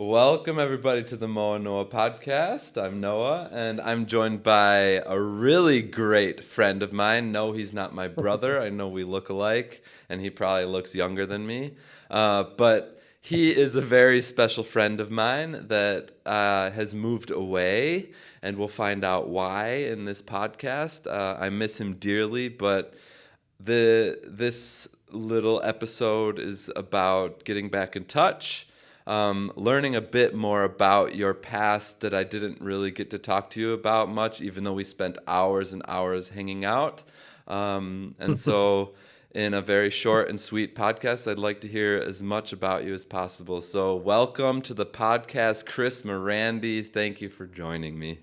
Welcome, everybody, to the CoachNoah podcast. I'm Noah, and I'm joined by a really great friend of mine. No, he's not my brother. I know we look alike, and he probably looks younger than me. But he is a very special friend of mine that has moved away, and we'll find out why in this podcast. I miss him dearly, but this little episode is about getting back in touch, learning a bit more about your past that I didn't really get to talk to you about much, even though we spent hours and hours hanging out. And so, in a very short and sweet podcast, I'd like to hear as much about you as possible. So, welcome to the podcast, Chris Morandi. Thank you for joining me.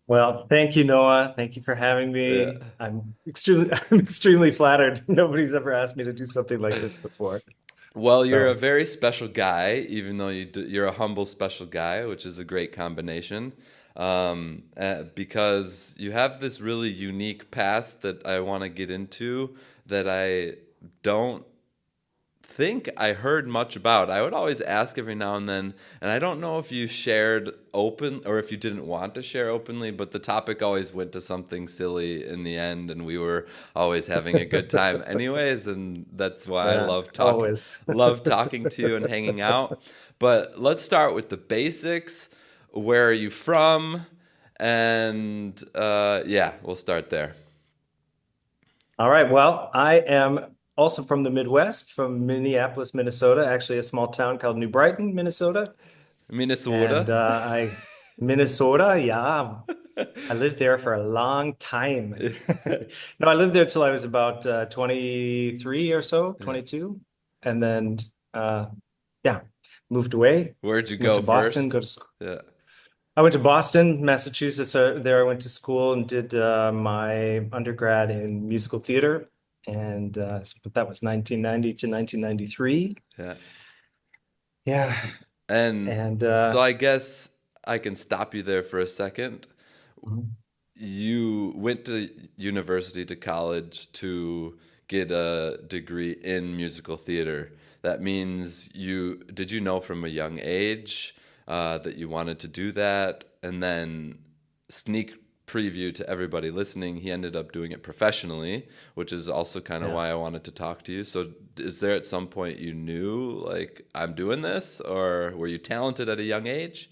Well, thank you, Noah. Thank you for having Yeah. me. I'm extremely flattered. Nobody's ever asked me to do something like this before. Well, you're a So, very special guy, even though you're a humble special guy, which is a great combination. Because you have this really unique past that I want to get into that I don't think I heard much about. I would always ask every now and I don't know if you shared open or if you didn't want to share openly, but the topic always went to something silly in the end, and we were always having a good time, anyways. And that's why I yeah, always. love talking to you and hanging out. But let's start with the basics. Where are you from? And yeah, we'll start there. All right. Well, I am also from the Midwest, from Minneapolis, Minnesota, actually a small town called New Brighton, Minnesota. And Minnesota. Minnesota, yeah, I lived there for a long time. No, I lived there till I was about 23 or so, Yeah. 22. And then, uh, yeah, moved away, Where'd you went go to Boston, first? go to school. Yeah. I went to Boston, Massachusetts. There I went to school and did my undergrad in musical theater. And but that was 1990 to 1993. Yeah. Yeah. And And so I guess I can stop you there for a second. mhm. You went to university to college to get a degree in musical theater. That means did you know from a young age that you wanted to do that? And then sneak preview to everybody listening, he ended up doing it professionally, which is also kind of Yeah. why I wanted to talk to you. So is there at some point you knew like I'm doing this, or were you talented at a young age?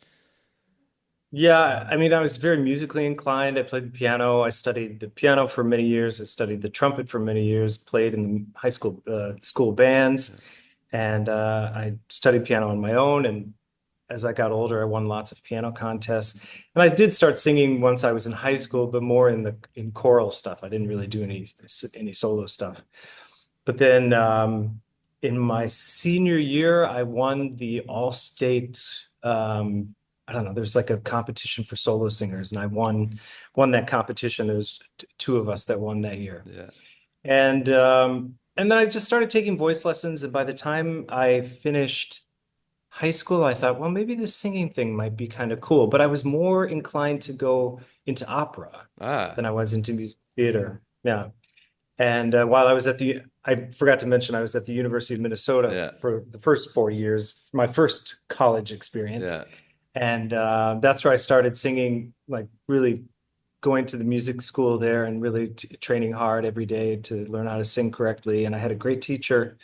Yeah, I mean, I was very musically inclined. I played the piano. I studied the piano for many years. I studied the trumpet for many years, played in the high school school bands, and I studied piano on my own. And as I got older, I won lots of piano contests. And I did start singing once I was in high school, but more in choral stuff. I didn't really do any solo stuff. But then in my senior year, I won the all-state I don't know, there's like a competition for solo singers, and I won that competition. There was two of us that won that year. Yeah. And then I just started taking voice lessons, and by the time I finished high school, I thought, well, maybe this singing thing might be kind of cool. But I was more inclined to go into opera Ah, than I was into music theater. Yeah. And while I was I forgot to mention I was at the University of Minnesota yeah. for the first 4 years, my first college experience. Yeah. And that's where I started singing, like really going to the music school there and really training hard every day to learn how to sing correctly. And I had a great teacher.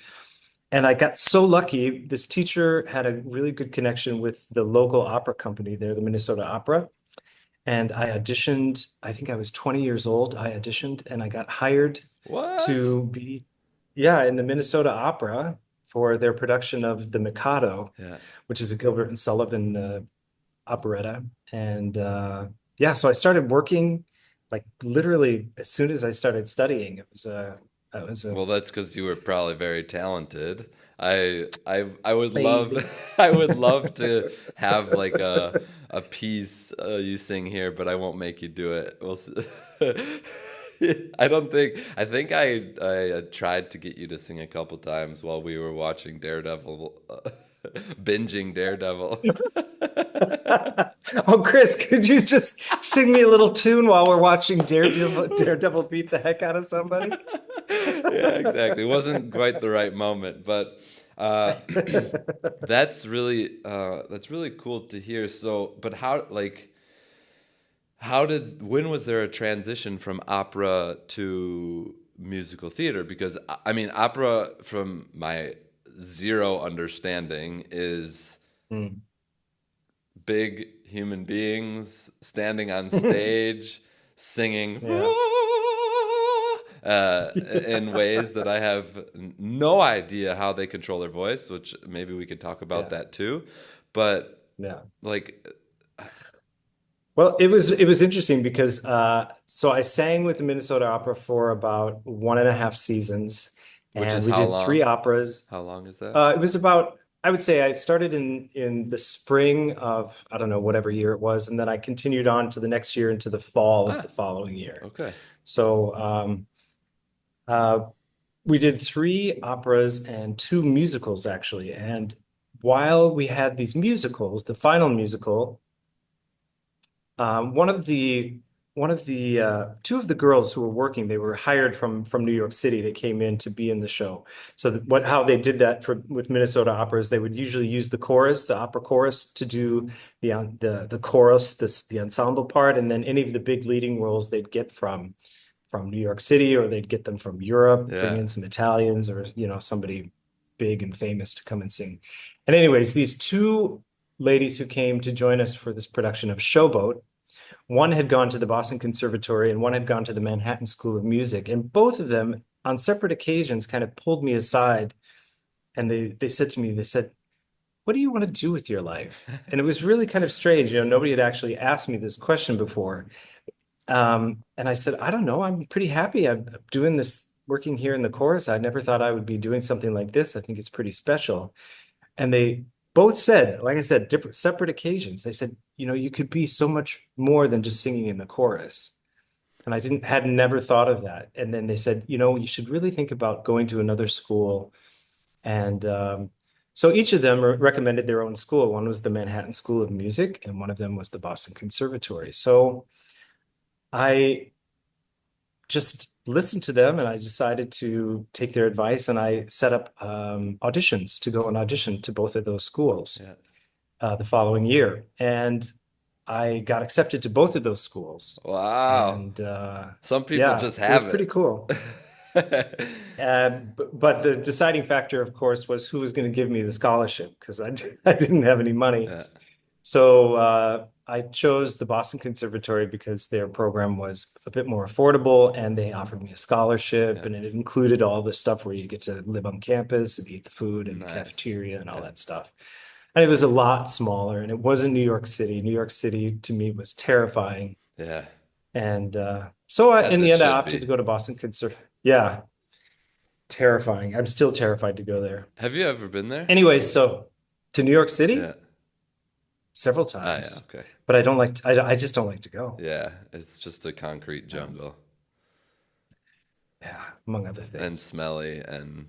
And I got so lucky. This teacher had a really good connection with the local opera company there, the Minnesota Opera. And I auditioned, I think I was 20 years old. I auditioned and I got hired What? to be, yeah, in the Minnesota Opera for their production of The Mikado, Yeah. which is a Gilbert and Sullivan operetta. And yeah, so I started working like literally as soon as I started studying. It was a Well, that's because you were probably very talented. I would love maybe. I would love to have like a piece you sing here, but I won't make you do it. I don't think I think I tried to get you to sing a couple times while we were watching Daredevil, binging Daredevil. Oh, Chris, could you just sing me a little tune while we're watching Daredevil beat the heck out of somebody? Yeah, exactly. It wasn't quite the right moment, but Uh, that's really cool to hear. So, but when was there a transition from opera to musical theater? Because I mean, opera, from my zero understanding, is Mm. big human beings standing on stage singing Yeah. in Yeah. ways that I have no idea how they control their voice, which maybe we could talk about Yeah. that too. But Yeah. like, Well, it was interesting because so I sang with the Minnesota Opera for about 1.5 seasons, which and is we how did three long? operas. How long is that? It was about, I would say I started in the spring of, I don't know, whatever year it was, and then I continued on to the next year into the fall of Ah, the following year. okay. So uh, we did three operas and two musicals actually. And while we had these musicals, the final musical, one of the two of the girls who were working, they were hired from New York City. They came in to be in the show. So how they did that for with Minnesota operas, they would usually use the chorus, the opera chorus, to do the chorus, the ensemble part, and then any of the big leading roles they'd get from New York City, or they'd get them from Europe, bring Yeah. in some Italians or somebody big and famous to come and sing. And anyways, these two ladies who came to join us for this production of Showboat, one had gone to the Boston Conservatory and one had gone to the Manhattan School of Music. And both of them, on separate occasions, kind of pulled me aside and they said to me, they said, "What do you want to do with your life?" And it was really kind of strange. Nobody had actually asked me this question before. And I said, "I don't know. I'm pretty happy. I'm doing this, working here in the chorus. I never thought I would be doing something like this. I think it's pretty special." And they both said, like I said, different separate occasions. They said, you could be so much more than just singing in the chorus. And I had never thought of that. And then they said, you should really think about going to another school. And so each of them recommended their own school. One was the Manhattan School of Music, and one of them was the Boston Conservatory. So I just listened to them and I decided to take their advice, and I set up auditions to go and audition to both of those schools Yeah. the following year. And I got accepted to both of those schools. Wow. And Some people yeah, just it was have pretty it. cool. But the deciding factor, of course, was who was going to give me the scholarship, because I didn't have any money. Yeah. So I chose the Boston Conservatory because their program was a bit more affordable, and they offered me a scholarship, Yeah. and it included all the stuff where you get to live on campus and eat the food and the Nice. cafeteria and all Yeah. that stuff. And it was a lot smaller, and it wasn't New York City. New York City to me was terrifying. Yeah. And so As in the it end, I should opted be. to go to Boston Conservatory. Yeah, terrifying. I'm still terrified to go there. Have you ever been there? Anyway, so to New York Yeah. City Oh, several yeah. times, Okay. but I don't like I just don't like to go. Yeah. It's just a concrete Um, jungle yeah, among other and things. smelly and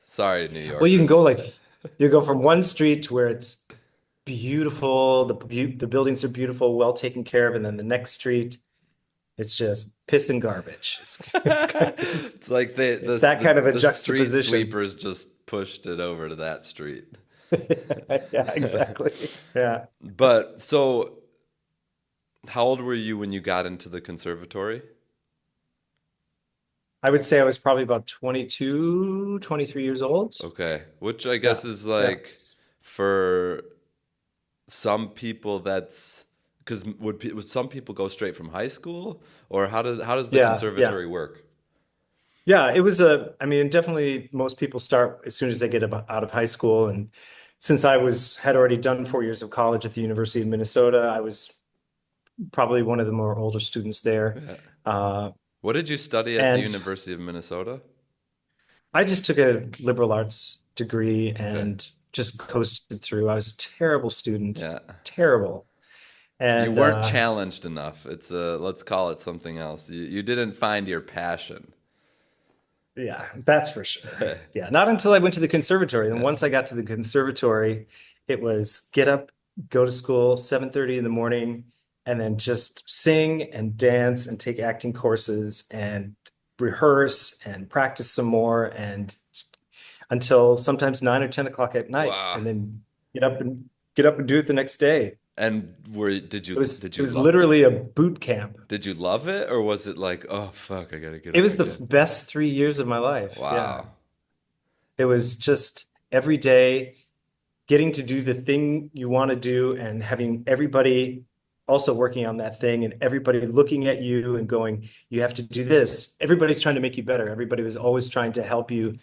sorry, New Well, you can go Yorkers. like you go from one street to where it's beautiful, the buildings are beautiful, well taken care of, and then the next street, it's just piss and garbage. It's like It's that kind of a the street juxtaposition. sweepers just pushed it over to that street. Yeah, exactly. Yeah. But so, how old were you when you got into the conservatory? I would say I was probably about 22, 23 years old. Okay, which I guess Yeah. is Yeah. like for some people that's because would some people go straight from high school, or how does the Yeah. Yeah. conservatory work? Yeah. I mean, definitely most people start as soon as they get out of high school. And since had already done 4 years of college at the University of Minnesota, I was probably one of the more older students there. Yeah. Uh, What did you study at the and University of Minnesota? I just took a liberal arts degree Okay. and just coasted through. I was a terrible student, Yeah. terrible. You And weren't challenged enough. It's let's call it something else. You didn't find your passion. yeah, that's for sure. Yeah, not until I went to the conservatory. And Yeah. once I got to the conservatory, it was get up, go to school, 7:30 in the morning, and then just sing and dance and take acting courses and rehearse and practice some more. And until sometimes 9 or 10 o'clock at night, Wow. and then get up and do it the next day. And were It was literally a boot camp. did you love it, or was it like, oh fuck, I gotta get It up was the again? best 3 years of my life. Yeah. Wow. It was just every day getting to do the thing you want to do and having everybody also working on that thing and everybody looking at you and going, you have to do this. Everybody's trying to make you better. Everybody was always trying to help you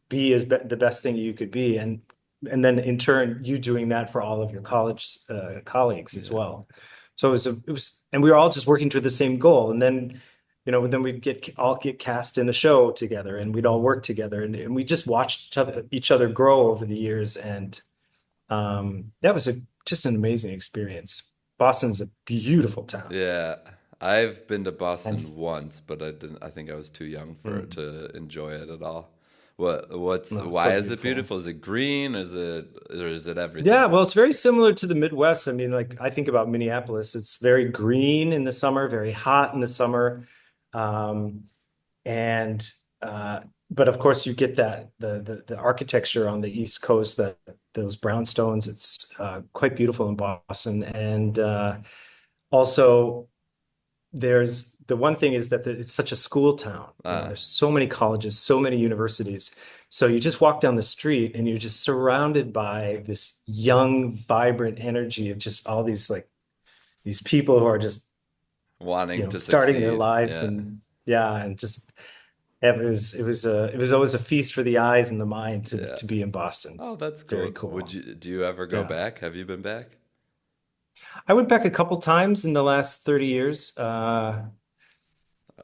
be the best thing you could be. And then in turn, you doing that for all of your college colleagues as Yeah. well. So it was, and we were all just working toward the same goal. And then, then we'd all get cast in a show together and we'd all work together and we just watched each other grow over the years. And that was just an amazing experience. Boston's a beautiful town. Yeah. I've been to And Boston once, but I think I was too young for it mm, to enjoy it at all. no, it's Why so is it beautiful. beautiful? Is it green? Or is it everything? Yeah, well, it's very similar to the Midwest. I mean, like I think about Minneapolis, it's very green in the summer, very hot in the summer. Um, and but of course you get that the architecture on the East Coast, that those brownstones, it's quite beautiful in Boston. And also there's the one thing is that it's such a school town. Ah, There's so many colleges, so many universities. So you just walk down the street and you're just surrounded by this young, vibrant energy of just all these like these people who are just, wanting to starting their succeed. lives. Yeah. And yeah, and just it was always a feast for the eyes and the mind Yeah. to be in Boston. Oh, that's Very cool. cool. Do you ever go Yeah. back? Have you been back? I went back a couple times in the last 30 years.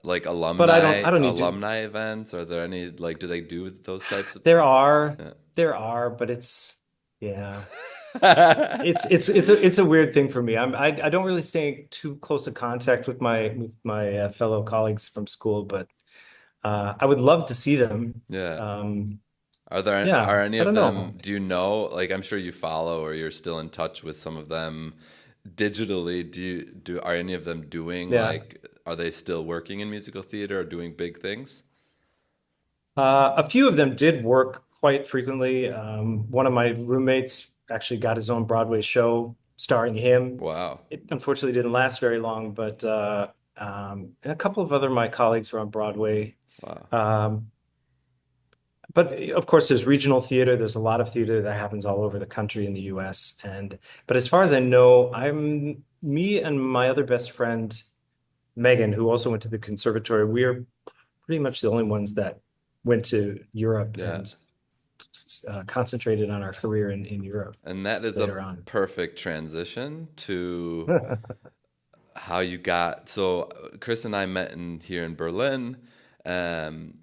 Like But I don't need to. alumni events? Are there any, like, do they do those types of There things? are, Yeah. but yeah, it's a weird thing for me. I don't really stay in too close a contact with my fellow colleagues from school, but I would love to see them. Yeah. Um, Are yeah, any I of don't them, know. do you know, like I'm sure you follow or you're still in touch with some of them digitally. Are any of them doing Yeah, like, are they still working in musical theater or doing big things? a few of them did work quite frequently. One of my roommates actually got his own Broadway show starring him. Wow. It unfortunately didn't last very long, but and a couple of other my colleagues were on Broadway. Wow. Um, but of course, there's regional theater. There's a lot of theater that happens all over the country in the U.S. But as far as I know, me and my other best friend Megan, who also went to the conservatory, we're pretty much the only ones that went to Europe Yeah. and concentrated on our career in Europe And that is a later on. perfect transition to how you got. So Chris and I met here in Berlin, um,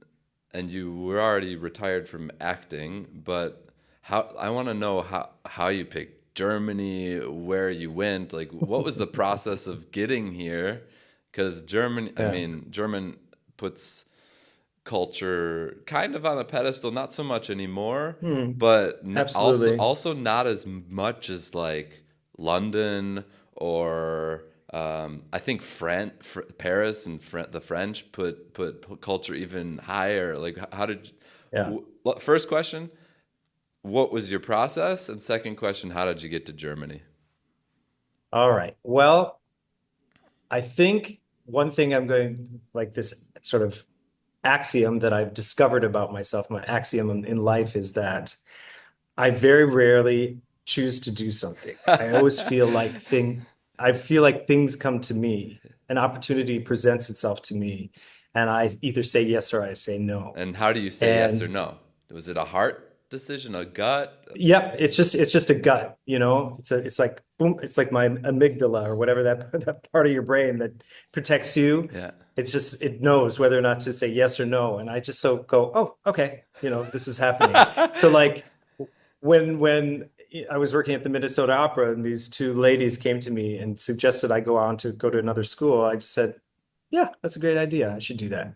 and you were already retired from acting, but how I want to know how you picked Germany, where you went, like what was the process of getting here? Because Yeah. German puts culture kind of on a pedestal, not so much anymore, Hmm. but Absolutely. also not as much as like London or I think Paris and the French put culture even higher. Like, how did Yeah. first question, what was your process? And second question, how did you get to Germany? All right. Well, I think one thing I'm going like this sort of axiom that I've discovered about myself, my axiom in life is that I very rarely choose to do something. I feel like things come to me. An opportunity presents itself to me, and I either say yes or I say no. And how do you say yes or And no? Was it a heart decision, a gut? yep, it's just a gut, it's like boom, it's like my amygdala or whatever that part of your brain that protects you. Yeah. It's just it knows whether or not to say yes or no. And I just so go, oh, okay, this is happening. So like when I was working at the Minnesota Opera and these two ladies came to me and suggested I go on to go to another school, I just said, yeah, that's a great idea. I should do that.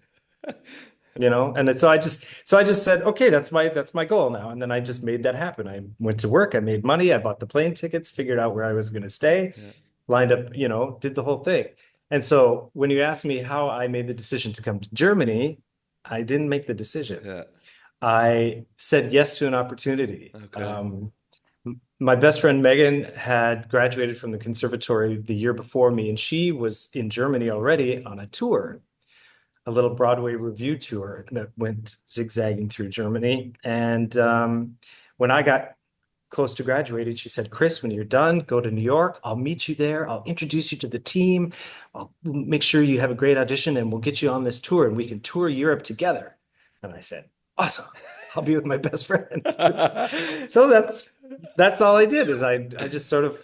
And so I just said, okay, that's my goal now. And then I just made that happen. I went to work, I made money, I bought the plane tickets, figured out where I was going to stay, Yeah. lined up, did the whole thing. And so when you ask me how I made the decision to come to Germany, I didn't make the decision. Yeah. I said yes to an opportunity. Okay. My best friend Megan had graduated from the conservatory the year before me, and she was in Germany already on a tour, a little Broadway review tour that went zigzagging through Germany. And when I got close to graduating, she said, Chris, when you're done, go to New York. I'll meet you there. I'll introduce you to the team. I'll make sure you have a great audition and we'll get you on this tour and we can tour Europe together. And I said, awesome. I'll be with my best friend. So that's all I did is I just sort of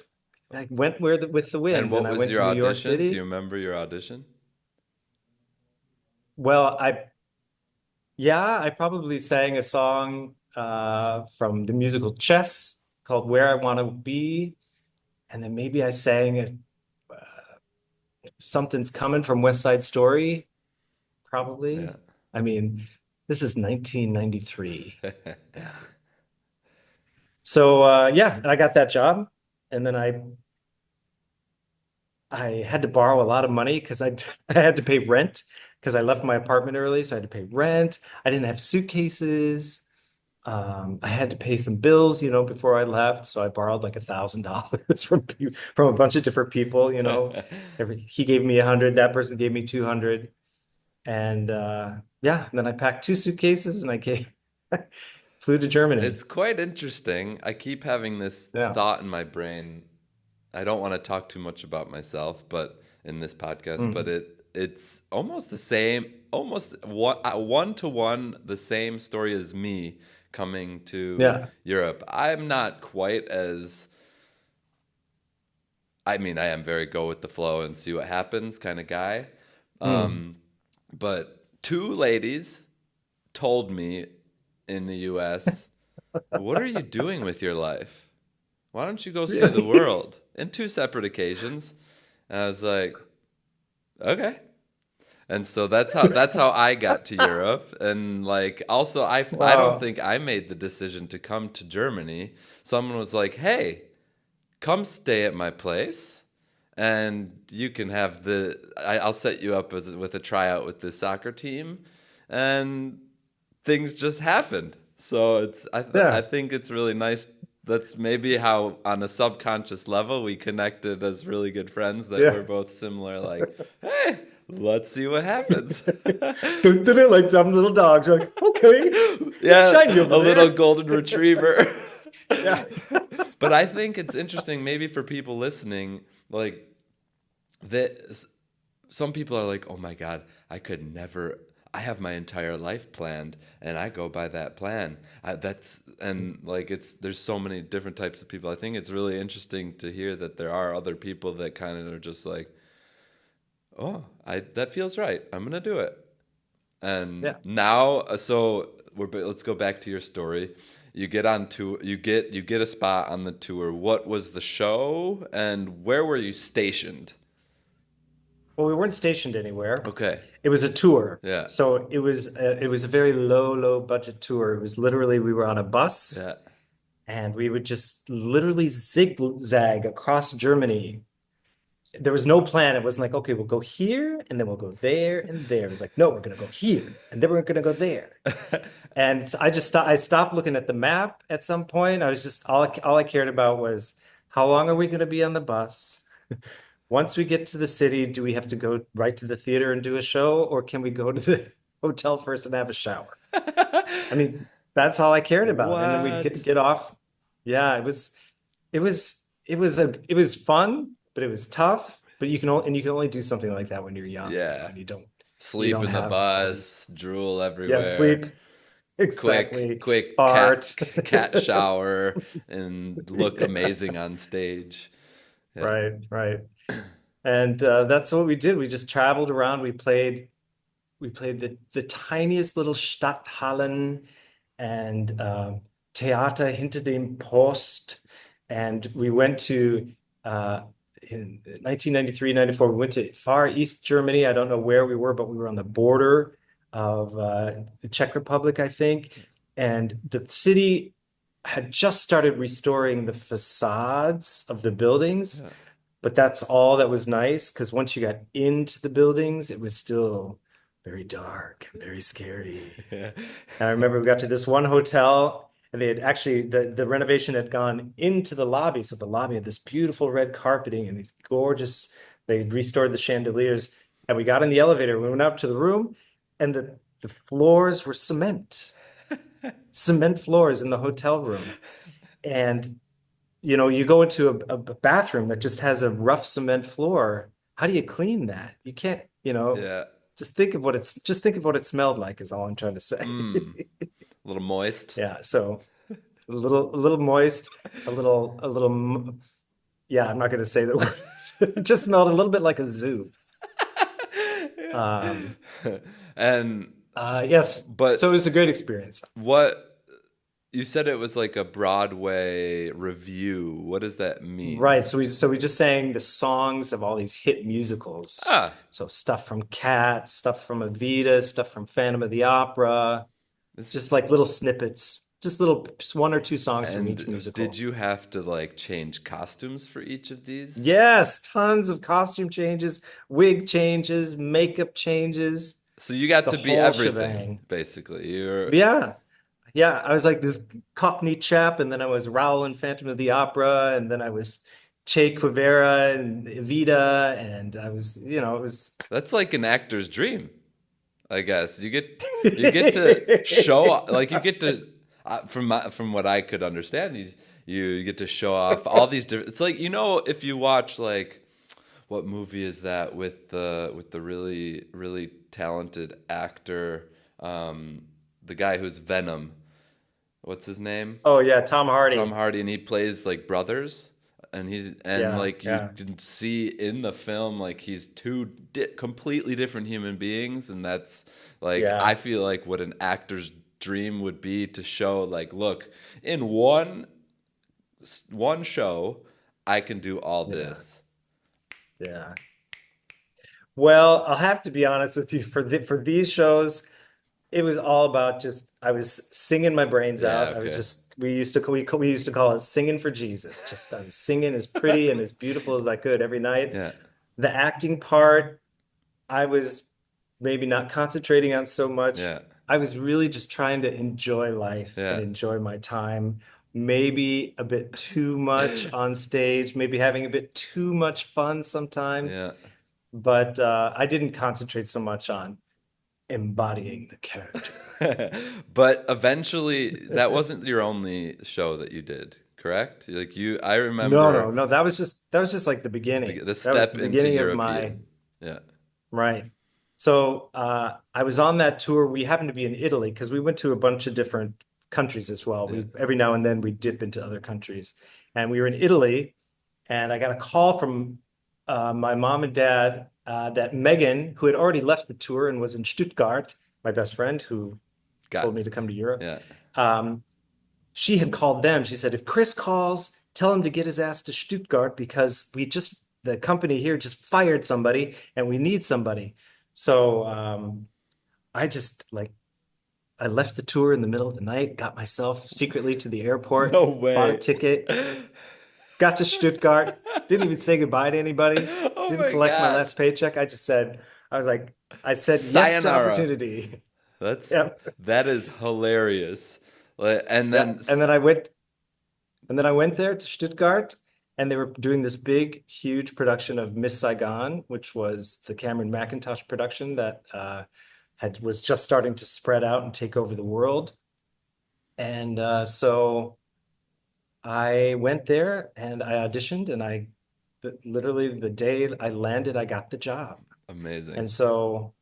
I went with the And wind and what I was went your to New York audition? Do you City. remember your audition? Well, I probably sang a song from the musical Chess called Where I Want to Be. And then maybe I sang Something's Coming from West Side Story, Yeah. probably. I mean, this is 1993. Yeah. So yeah, and I got that job. And then I had to borrow a lot of money because I had to pay rent because I left my apartment early, so I had to pay rent. I didn't have suitcases. I had to pay some bills, before I left, so I borrowed like $1,000 from a bunch of different people. He gave me 100, that person gave me 200, and yeah, and then I packed two suitcases and I flew to Germany. It's quite interesting. I keep having this Yeah. thought in my brain. I don't want to talk too much about myself, but in this podcast, but Mm. it's almost the same, almost one to one the same story as me coming to Yeah. Europe. I'm not quite as I mean, I am very go with the flow and see what happens kind of guy. Mm. Um, but two ladies told me in the US, "What are you doing with your life? Why don't you go see the Really? world?" In two separate occasions. And I was like, "Okay." And so that's how I got to Europe. And like also I don't Wow. think I made the decision to come to Germany. Someone was like, "Hey, come stay at my place and you can have I'll set you up with a tryout with the soccer team." And things just happened. So I Yeah. think it's really nice. That's maybe how, on a subconscious level, we connected as really good friends. That we're Yeah. both similar. Like, hey, let's see what happens. Dun, dun, dun, like dumb little dogs. You're like, okay, it's Yeah, shiny over a little there. golden retriever. Yeah. But I think it's interesting, maybe for people listening, like that. Some people are like, "Oh my God, I could never. I have my entire life planned, and I go by that plan." That's and like it's there's so many different types of people. I think it's really interesting to hear that there are other people that kind of are just like, "Oh, I that feels right. I'm gonna do it." And Yeah. now, so let's go back to your story. You get on tour. You get a spot on the tour. What was the show, and where were you stationed? Well, we weren't stationed anywhere. Okay. It was a tour. Yeah. So it was a very low budget tour. It was literally we were on a bus Yeah. and we would just literally zigzag across Germany. There was no plan. It wasn't like, okay, we'll go here and then we'll go there and there. It was like, no, we're gonna go here and then we're gonna go there. And so I stopped looking at the map at some point. I was just all I cared about was how long are we gonna be on the bus? Once we get to the city, do we have to go right to the theater and do a show, or can we go to the hotel first and have a shower? I mean, that's all I cared about. And then we'd get What? get off. Yeah, it was fun, but it was tough. But you can only do something like that when you're young, Yeah. and you Sleep don't in the have all these. bus, drool Yeah, everywhere. sleep. Quick, Exactly. quick Fart. cat shower and look Yeah. amazing on stage. Yeah. Right, right. And that's what we did. We just traveled around. We played the tiniest little Stadthallen and Theater hinter dem Post. And we went to, uh, in 1993, 94, we went to far East Germany. I don't know where we were, but we were on the border of the Czech Republic, I think. And the city had just started restoring the facades of the buildings, but that's all that was nice because once you got into the buildings, it was still very dark and very scary. Yeah. And I remember we got to this one hotel, and they had actually the renovation had gone into the lobby. So the lobby had this beautiful red carpeting and these gorgeous, they'd restored the chandeliers. And we got in the elevator, we went up to the room, and the floors were cement floors in the hotel room. And you go into a bathroom that just has a rough cement floor. How do you clean that? You can't, Yeah. just think of what it smelled like is all I'm trying to say. Mm. A little moist. Yeah, so a little moist, yeah, I'm not going to say the words. It just smelled a little bit like a zoo. Um, And yes, so it but was a great experience. what you said, it was like a Broadway review. What does that mean? Right, so we just sang the songs of all these hit musicals. Ah, So stuff from Cats, stuff from Evita, stuff from Phantom of the Opera, this just like little snippets, just one or two songs from each and did musical. you have to like change costumes for each of these? Yes, tons of costume changes, wig changes, makeup changes, So you got the to be whole everything, shebang. basically. You're Yeah. Yeah, I was like this Cockney chap, and then I was Raoul in Phantom of the Opera, and then I was Che Guevara and Evita, and I was, it was that's like an actor's dream, I guess. You get to show like you get to from what I could understand, you get to show off all these different. It's like if you watch like what movie is that with the really really talented actor, the guy who's Venom. What's his name? Oh yeah, Tom Tom Hardy. Hardy, and he plays like brothers, and Yeah, like you yeah, can see in the film like he's two completely different human beings, and that's like I yeah, feel like what an actor's dream would be to show like, look, in one show I can do all yeah, this. yeah. Well, I'll have to be honest with you for these shows. It was all about just I was singing my brains Yeah, out. I was okay. just we used to call it singing for Jesus. Just I was singing as pretty and as beautiful as I could every night. Yeah, The acting part, I was maybe not concentrating on so much. yeah, I was really just trying to enjoy life and yeah, enjoy my time. Maybe a bit too much on stage, maybe having a bit too much fun sometimes, yeah. but I didn't concentrate so much on embodying the character. But eventually that wasn't your only show that you did, correct? Like I No, remember no, no. That was just like the beginning. the That was step the into beginning of my European. Yeah. right. So I was on that tour. We happened to be in Italy because we went to a bunch of different countries as well. Yeah. We every now and then we dip into other countries, and we were in Italy, and I got a call from my mom and dad that Megan, who had already left the tour and was in Stuttgart, my best friend who told Got me to come to Europe. yeah. Um, she had called them. She said, if Chris calls, tell him to get his ass to Stuttgart because the company here just fired somebody and we need somebody. So I just like, I left the tour in the middle of the night, got myself secretly to the airport, No bought a way. ticket, got to Stuttgart, didn't even say goodbye to anybody, Oh didn't my collect my gosh. last paycheck. I said yes to Sayonara. opportunity. That's Yeah. that is hilarious. And Yeah. then And then I went there to Stuttgart, and they were doing this big, huge production of Miss Saigon, which was the Cameron Mackintosh production that had was just starting to spread out and take over the world. And so I went there and I auditioned, and literally the day I landed, I got the job. amazing. And so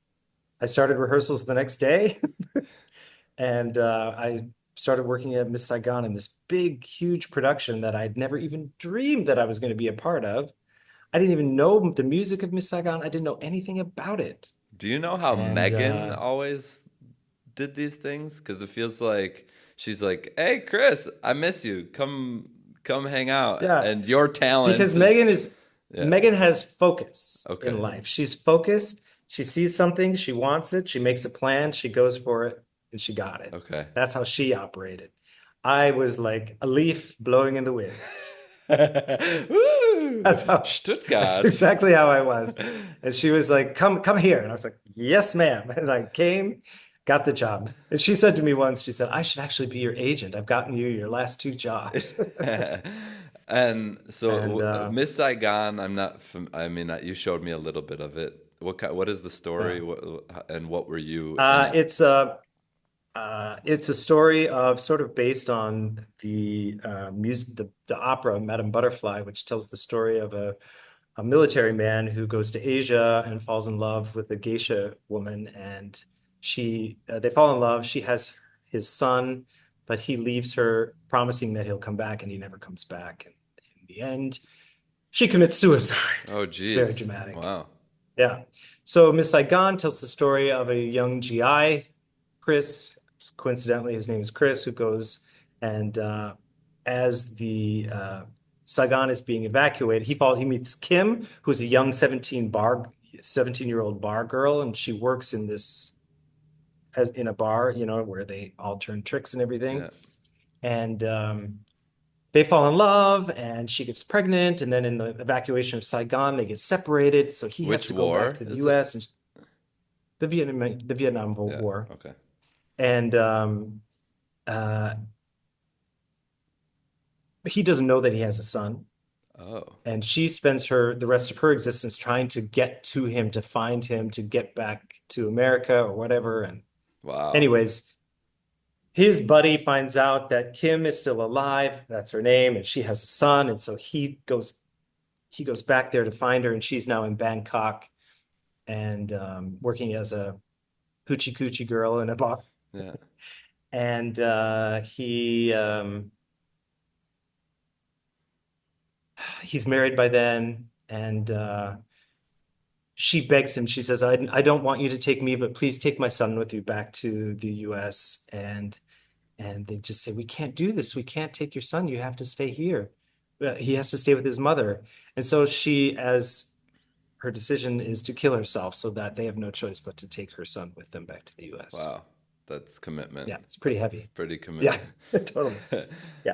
I started rehearsals the next day, and I started working at Miss Saigon in this big, huge production that I'd never even dreamed that I was going to be a part of. I didn't even know the music of Miss Saigon. I didn't know anything about it. Do you know how And Megan always did these things? Because it feels like she's like, "Hey, Chris, I miss you. Come hang out." yeah, And your because talent is, yeah, Megan has focus in okay, life. She's focused. She sees something, she wants it, she makes a plan, she goes for it, and she got it. okay. That's how she operated. I was like a leaf blowing in the wind. Woo! That's Stuttgart. exactly how I was. And she was like, come here. And I was like, yes, ma'am. And I came, got the job. And she said to me once, she said, I should actually be your agent. I've gotten you your last two jobs. And And so Miss Saigon, I'm not I mean, you showed me a little bit of it. What is the story? yeah. And what were you in Uh, it? it's a it's a story of sort of based on the music, the opera Madame Butterfly, which tells the story of a military man who goes to Asia and falls in love with a geisha woman, and they fall in love. She has his son, but he leaves her, promising that he'll come back, and he never comes back. And in the end, she commits suicide. Oh, It's very geez. dramatic. Wow. Yeah. So Miss Saigon tells the story of a young GI, Chris. Coincidentally, his name is Chris, who goes and as the Saigon is being evacuated, he meets Kim, who's a young 17-year-old bar girl, and she works in this as in a bar, where they all turn tricks and everything. Yeah. And they fall in love, and she gets pregnant, and then in the evacuation of Saigon, they get separated. So he has Which to go back war to the is it? US and the Vietnam Yeah. War. Okay. And uh, he doesn't know that he has a son. Oh, And she spends the rest of her existence trying to get to him, to find him, to get back to America or whatever. And wow. anyways, his buddy finds out that Kim is still alive. That's her name, and she has a son. And so he goes back there to find her, and she's now in Bangkok and working as a hoochie coochie girl in a bar. Yeah. And he's married by then, and she begs him. She says, I don't want you to take me, but please take my son with you back to the US. And they just say, we can't do this. We can't take your son. You have to stay here. He has to stay with his mother. And so as her decision is to kill herself so that they have no choice but to take her son with them back to the US. Wow. That's commitment. Yeah, it's pretty That's heavy. pretty Yeah, commitment. totally. Yeah,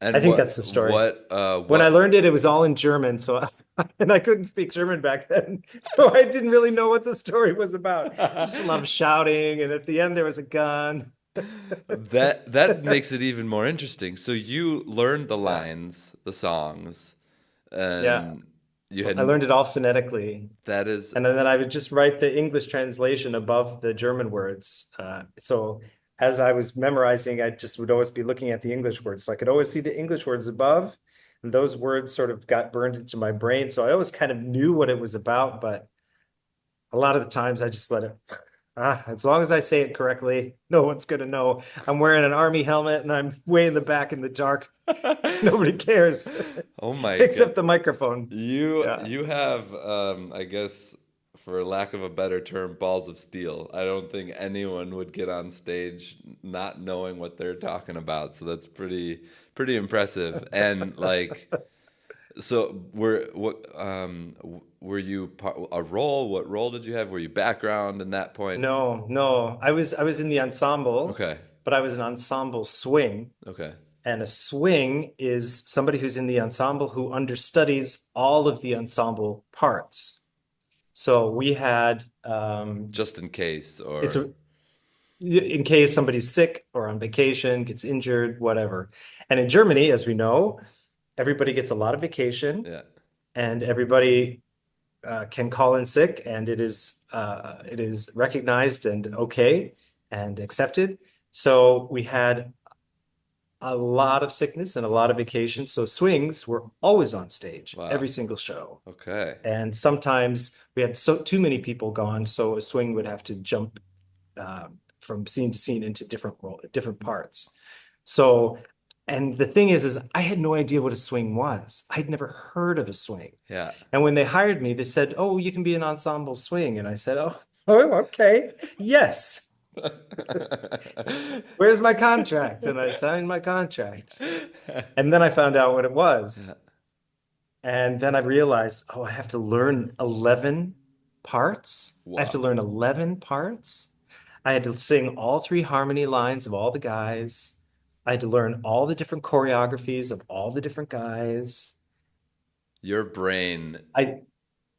I And think that's the story. When I what learned it, it was all in German, and I couldn't speak German back then, so I didn't really know what the story was about. Just a lot of shouting, and at the end there was a gun. that makes it even more interesting. So you learned the Yeah, lines, the songs, yeah. and you I had learned it all phonetically, that is and then I would just write the English translation above the German words. So as I was memorizing, I just would always be looking at the English words, so I could always see the English words above, and those words sort of got burned into my brain. So I always kind of knew what it was about, but a lot of the times I just let it. As long as I say it correctly, no one's gonna know. I'm wearing an army helmet and I'm way in the back in the dark. Nobody cares oh my God. except the microphone. Yeah. You have I guess for lack of a better term, balls of steel. I don't think anyone would get on stage not knowing what they're talking about. So that's pretty impressive. And like so were you a role? What role did you have? Were you background in that point? No, no. I was in the ensemble, Okay. but I was an ensemble swing. Okay. And a swing is somebody who's in the ensemble who understudies all of the ensemble parts. So we had Just in case it's or a in case somebody's sick or on vacation, gets injured, whatever. And in Germany, as we know, everybody gets a lot of vacation, yeah. and everybody can call in sick, and it is recognized and okay and accepted. So we had a lot of sickness and a lot of vacation. So swings were always on stage, Wow. every single show. Okay. And sometimes we had too many people gone, so a swing would have to jump from scene to scene into different parts. So, and the thing is I had no idea what a swing was. I'd never heard of a swing. Yeah. And when they hired me, they said, "Oh, you can be an ensemble swing." And I said, "Oh, okay, yes. Where's my contract?" And I signed my contract. And then I found out what it was. Yeah. And then I realized, oh, I have to learn 11 parts. I have to Wow. learn 11 parts. I had to sing all three harmony lines of all the guys. I had to learn all the different choreographies of all the different guys. Your brain I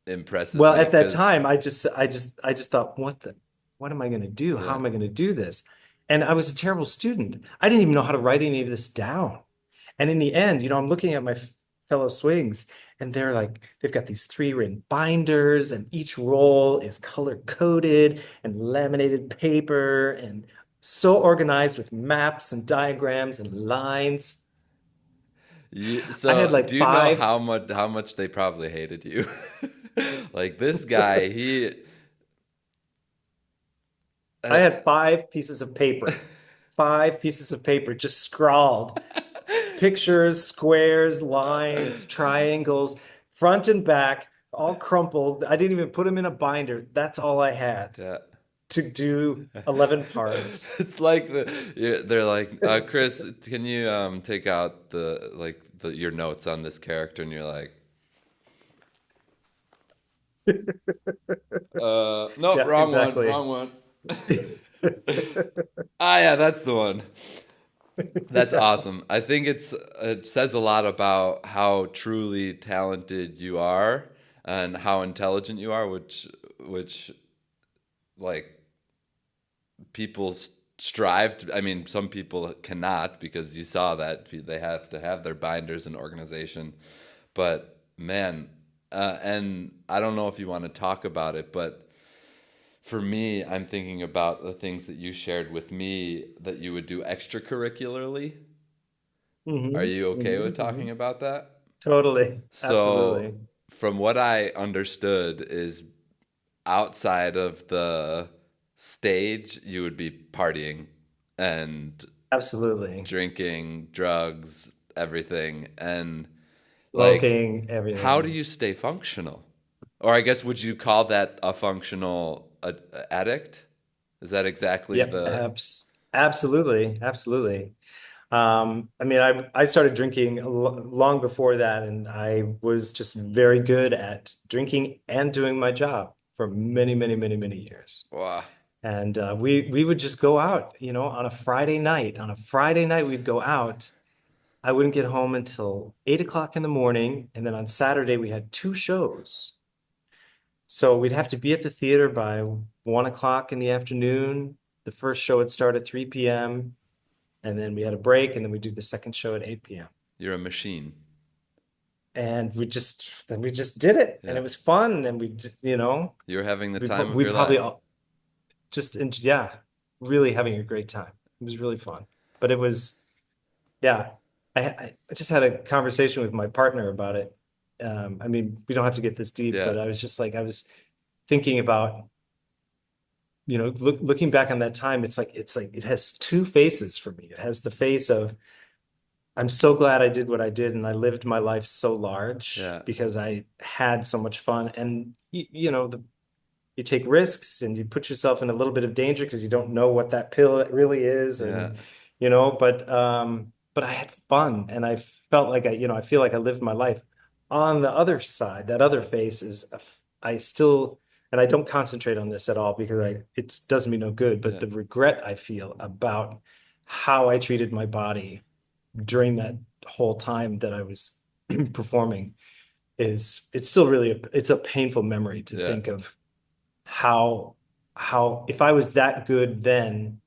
impresses Well, me at that because time, I just thought, what am I going to do? How yeah. am I going to do this? And I was a terrible student. I didn't even know how to write any of this down. And in the end, I'm looking at my fellow swings, and they've got these three-ring binders, and each roll is color coded and laminated paper and so organized with maps and diagrams and lines. I had So, like do you know five, how much they probably hated you? Like this guy, he I uh, had 5 pieces of paper, 5 pieces of paper just scrawled pictures, squares, lines, triangles, front and back, all crumpled. I didn't even put them in a binder. That's all I had yeah. to do 11 parts. It's like they're like, Chris, can you take out your notes on this character? And you're like, nope, Yeah, wrong one, exactly. wrong one. Ah, yeah, that's the one. That's Yeah, awesome. I think it says a lot about how truly talented you are and how intelligent you are, which like people strive to. I mean, some people cannot because you saw that they have to have their binders and organization. But man, and I don't know if you want to talk about it, but for me, I'm thinking about the things that you shared with me that you would do extracurricularly. Are you okay with talking hmm. about that? Totally. So, Absolutely. from what I understood, is outside of the stage, you would be partying and Absolutely. drinking, drugs, everything. And like, Smoking, how do everything. you stay functional? Or I guess, would you call that a functional addict? Is that exactly Yep, the. absolutely. Absolutely. I mean, I started drinking long before that, and I was just very good at drinking and doing my job for many, many, many, many years. Wow. And we would just go out, on a Friday night. On a Friday night, we'd go out. I wouldn't get home until 8 o'clock in the morning, and then on Saturday we had 2 shows. So we'd have to be at the theater by 1 o'clock in the afternoon. The first show would start at 3 p.m. And then we had a break, and then we do the second show at 8 p.m. You're a machine. And we just did it, and Yeah. it was fun, and You're having the we time of we your probably life. all yeah, really having a great time. It was really fun, but it was yeah. I just had a conversation with my partner about it. I mean, we don't have to get this deep, Yeah. but I was thinking about looking back on that time. It's like it has two faces for me. It has the face of I'm so glad I did what I did and I lived my life so large Yeah. because I had so much fun. And you take risks and you put yourself in a little bit of danger because you don't know what that pill really is. Yeah. And, but I had fun and I felt like I feel like I lived my life. On the other side, that other face is I still, and I don't concentrate on this at all because it does me no good, but Yeah. the regret I feel about how I treated my body during that whole time that I was performing it's still really it's a painful memory to Yeah. think of how if I was that good then,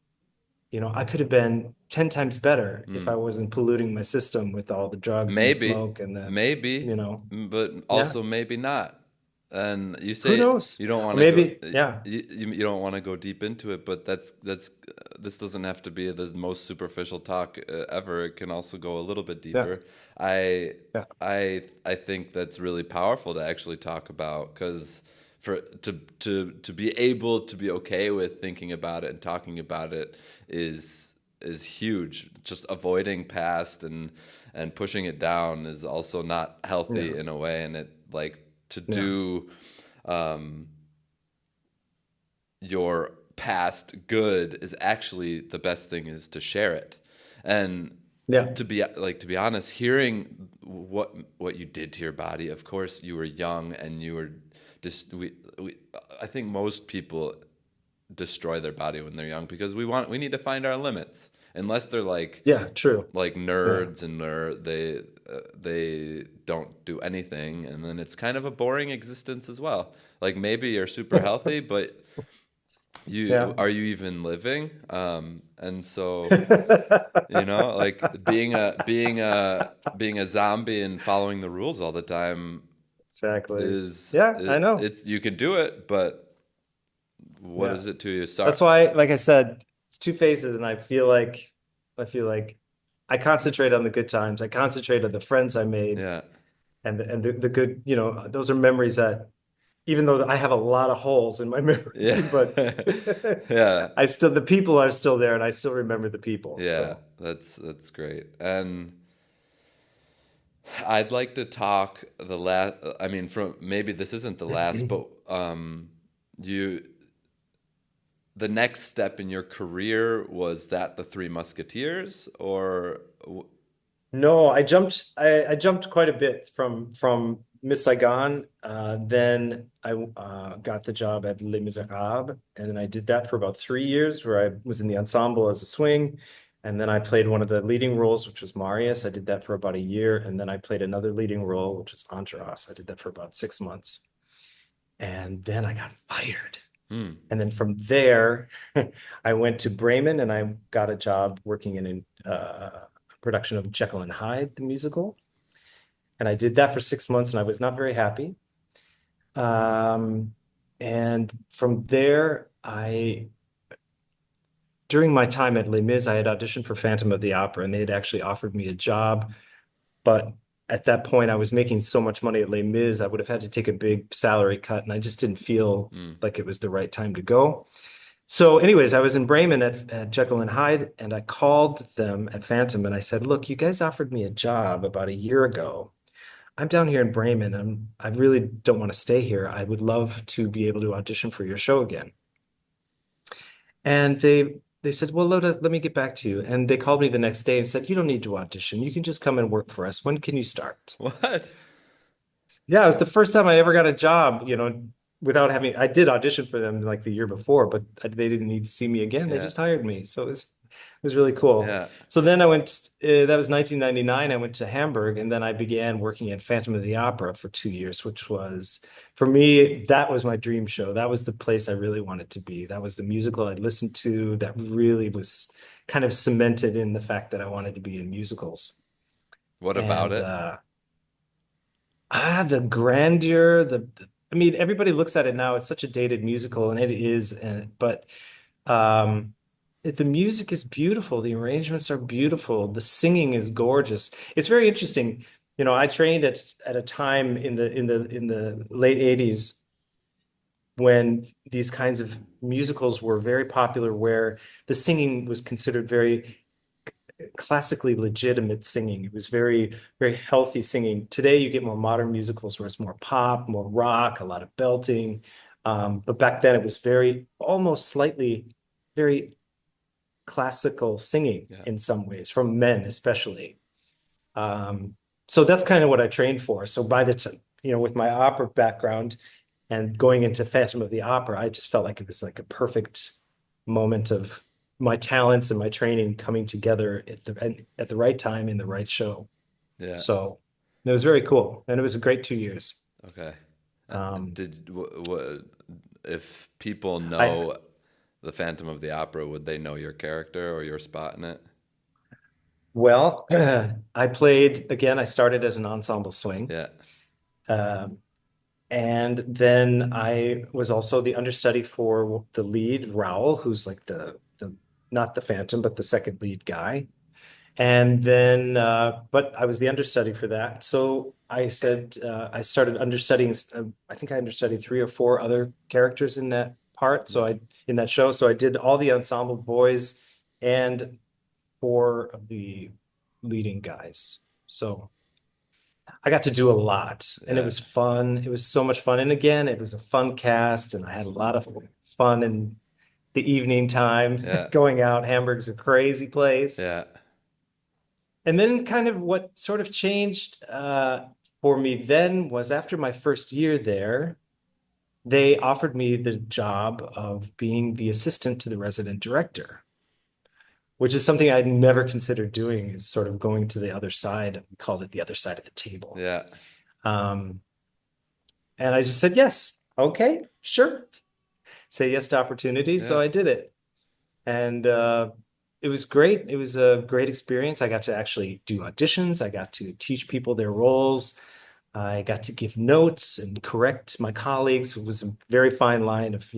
I could have been 10 times better if I Mm. wasn't polluting my system with all the drugs and the Maybe, smoke and maybe, you know, but yeah, also maybe not. And you who say knows? you don't Or want to go, maybe, yeah, you don't want to go deep into it, but this doesn't have to be the most superficial talk ever. It can also go a little bit yeah, deeper. I yeah, I think that's really powerful to actually talk about because to be able to be okay with thinking about it and talking about it is huge. Just avoiding past and pushing it down is also not healthy yeah, in a way, and it like to yeah, do your past good is actually the best thing is to share it. And yeah, to be honest, hearing what you did to your body, of course you were young and you were just we I think most people destroy their body when they're young because we need to find our limits. unless they're Yeah, true. like Yeah, nerds and they don't do anything, and then it's kind of a boring existence as well. Like maybe you're super healthy, but yeah. are you even living? And so like being a zombie and following the rules all the time Exactly. is Yeah, I it, know. it you can do it, but what Yeah. is it to you? Sorry. That's why, like I said, it's two faces, and I feel like I concentrate on the good times. I concentrate on the friends I made Yeah. and the good, those are memories that even though I have a lot of holes in my memory, Yeah. but Yeah. the people are still there and I still remember the people. Yeah. So That's great. And I'd like to talk the last. I mean, from maybe this isn't the last, but you the next step in your career, was that the Three Musketeers or no, I jumped quite a bit from Miss Saigon. Then I got the job at Les Miserables, and then I did that for about 3 years, where I was in the ensemble as a swing, and then I played one of the leading roles, which was Marius. I did that for about a year, and then I played another leading role, which was Entourage. I did that for about 6 months, and then I got fired. hmm, And then from there, I went to Bremen and I got a job working in a production of Jekyll and Hyde, the musical. And I did that for 6 months and I was not very happy. Um, and from there, during my time at Les Mis, I had auditioned for Phantom of the Opera and they had actually offered me a job. But at that point, I was making so much money at Les Mis, I would have had to take a big salary cut and I just didn't feel hmm, like it was the right time to go. So, anyways, I was in Bremen at Jekyll and Hyde, and I called them at Phantom and I said, "Look, you guys offered me a job about a year ago. I'm down here in Bremen, and I really don't want to stay here. I would love to be able to audition for your show again." And they said, "Well, let me get back to you." And they called me the next day and said, "You don't need to audition. You can just come and work for us. When can you start?" what? Yeah, it was the first time I ever got a job, without I did audition for them like the year before, but they didn't need to see me again. They Yeah. just hired me. So it was really cool. Yeah. So then that was 1999. I went to Hamburg and then I began working at Phantom of the Opera for 2 years, which was, for me, that was my dream show. That was the place I really wanted to be. That was the musical I listened to that really was kind of cemented in the fact that I wanted to be in musicals. What about And it? the grandeur, I mean, everybody looks at it now. It's such a dated musical, and it is, but um, the music is beautiful. The arrangements are beautiful. The singing is gorgeous. It's very interesting. I trained at a time in the late 80s when these kinds of musicals were very popular, where the singing was considered very classically legitimate singing. It was very, very healthy singing. Today, you get more modern musicals where it's more pop, more rock, a lot of belting. But back then, it was very, almost slightly, very classical singing Yeah. in some ways, from men especially. Um, so that's kind of what I trained for. So by the time, with my opera background and going into Phantom of the Opera, I just felt like it was like a perfect moment of my talents and my training coming together at the right time in the right show. Yeah. So it was very cool, and it was a great 2 years. Okay. Um, Did what if people I know the Phantom of the Opera, would they know your character or your spot in it? well, I played again. I started as an ensemble swing. Yeah. Um, And then I was also the understudy for the lead, Raoul, who's like the not the Phantom, but the second lead guy. And then, but I was the understudy for that. So I said I started understudying. I think I understudied three or four other characters in that part. Hmm. In that show, so I did all the ensemble boys and four of the leading guys. So I got to do a lot and it Yeah. was fun. It was so much fun. And again, it was a fun cast and I had a lot of fun in the evening time Yeah. going out. Hamburg's a crazy place. Yeah. And then kind of what sort of changed for me then was after my first year there, they offered me the job of being the assistant to the resident director, which is something I'd never considered doing, is sort of going to the other side. We called it the other side of the table. Yeah. Um, and I just said, yes, okay, sure. Say yes to opportunity. So Yeah. I did it. And it was great. It was a great experience. I got to actually do auditions. I got to teach people their roles. I got to give notes and correct my colleagues. It was a very fine line of,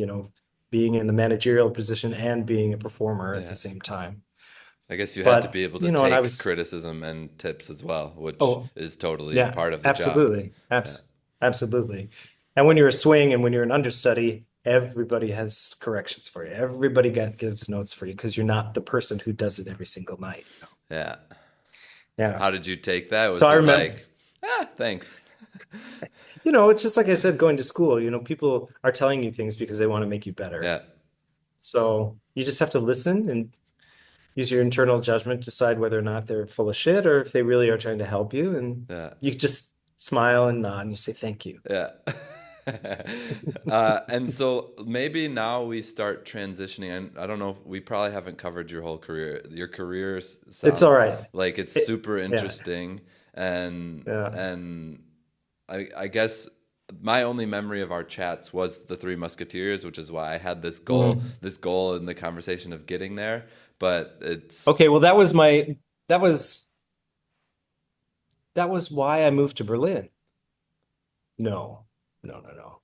being in the managerial position and being a performer at the Yeah. same time. I guess you had to But, be able to and I take was, criticism and tips as well, which oh, is totally yeah, part of the job. absolutely. Yeah. Absolutely. And when you're a swing and when you're an understudy, everybody has corrections for you. Everybody gives notes for you because you're not the person who does it every single night. Yeah. Yeah. How did you take that? So Was I it remember, like, thanks? it's just like I said, going to school, people are telling you things because they want to make you better. Yeah. So you just have to listen and use your internal judgment, decide whether or not they're full of shit or if they really are trying to help you. And Yeah. you just smile and nod and you say thank you. Yeah. And so maybe now we start transitioning. And I don't know if we probably haven't covered your whole career. Your career It's sound all right. like it's It, super yeah, interesting, and yeah. and I guess my only memory of our chats was the Three Musketeers, which is why I had Mhm. this goal in the conversation of getting there. But it's Okay, well, that was that was why I moved to Berlin. No, no.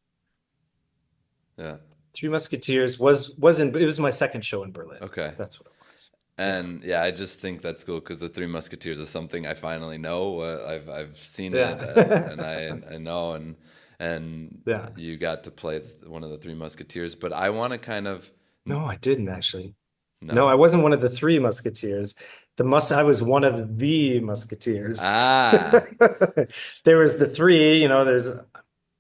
yeah, Three Musketeers was in it was my second show in Berlin. okay. That's what it was. Yeah. And yeah, I just think that's cool because the Three Musketeers is something I finally know. I've seen it, and Yeah. I know, and Yeah. you got to play one of the Three Musketeers. But I want to kind of No, I didn't actually. No, no. I wasn't one of the three Musketeers. I was one of the Musketeers. Ah, There was the three, there's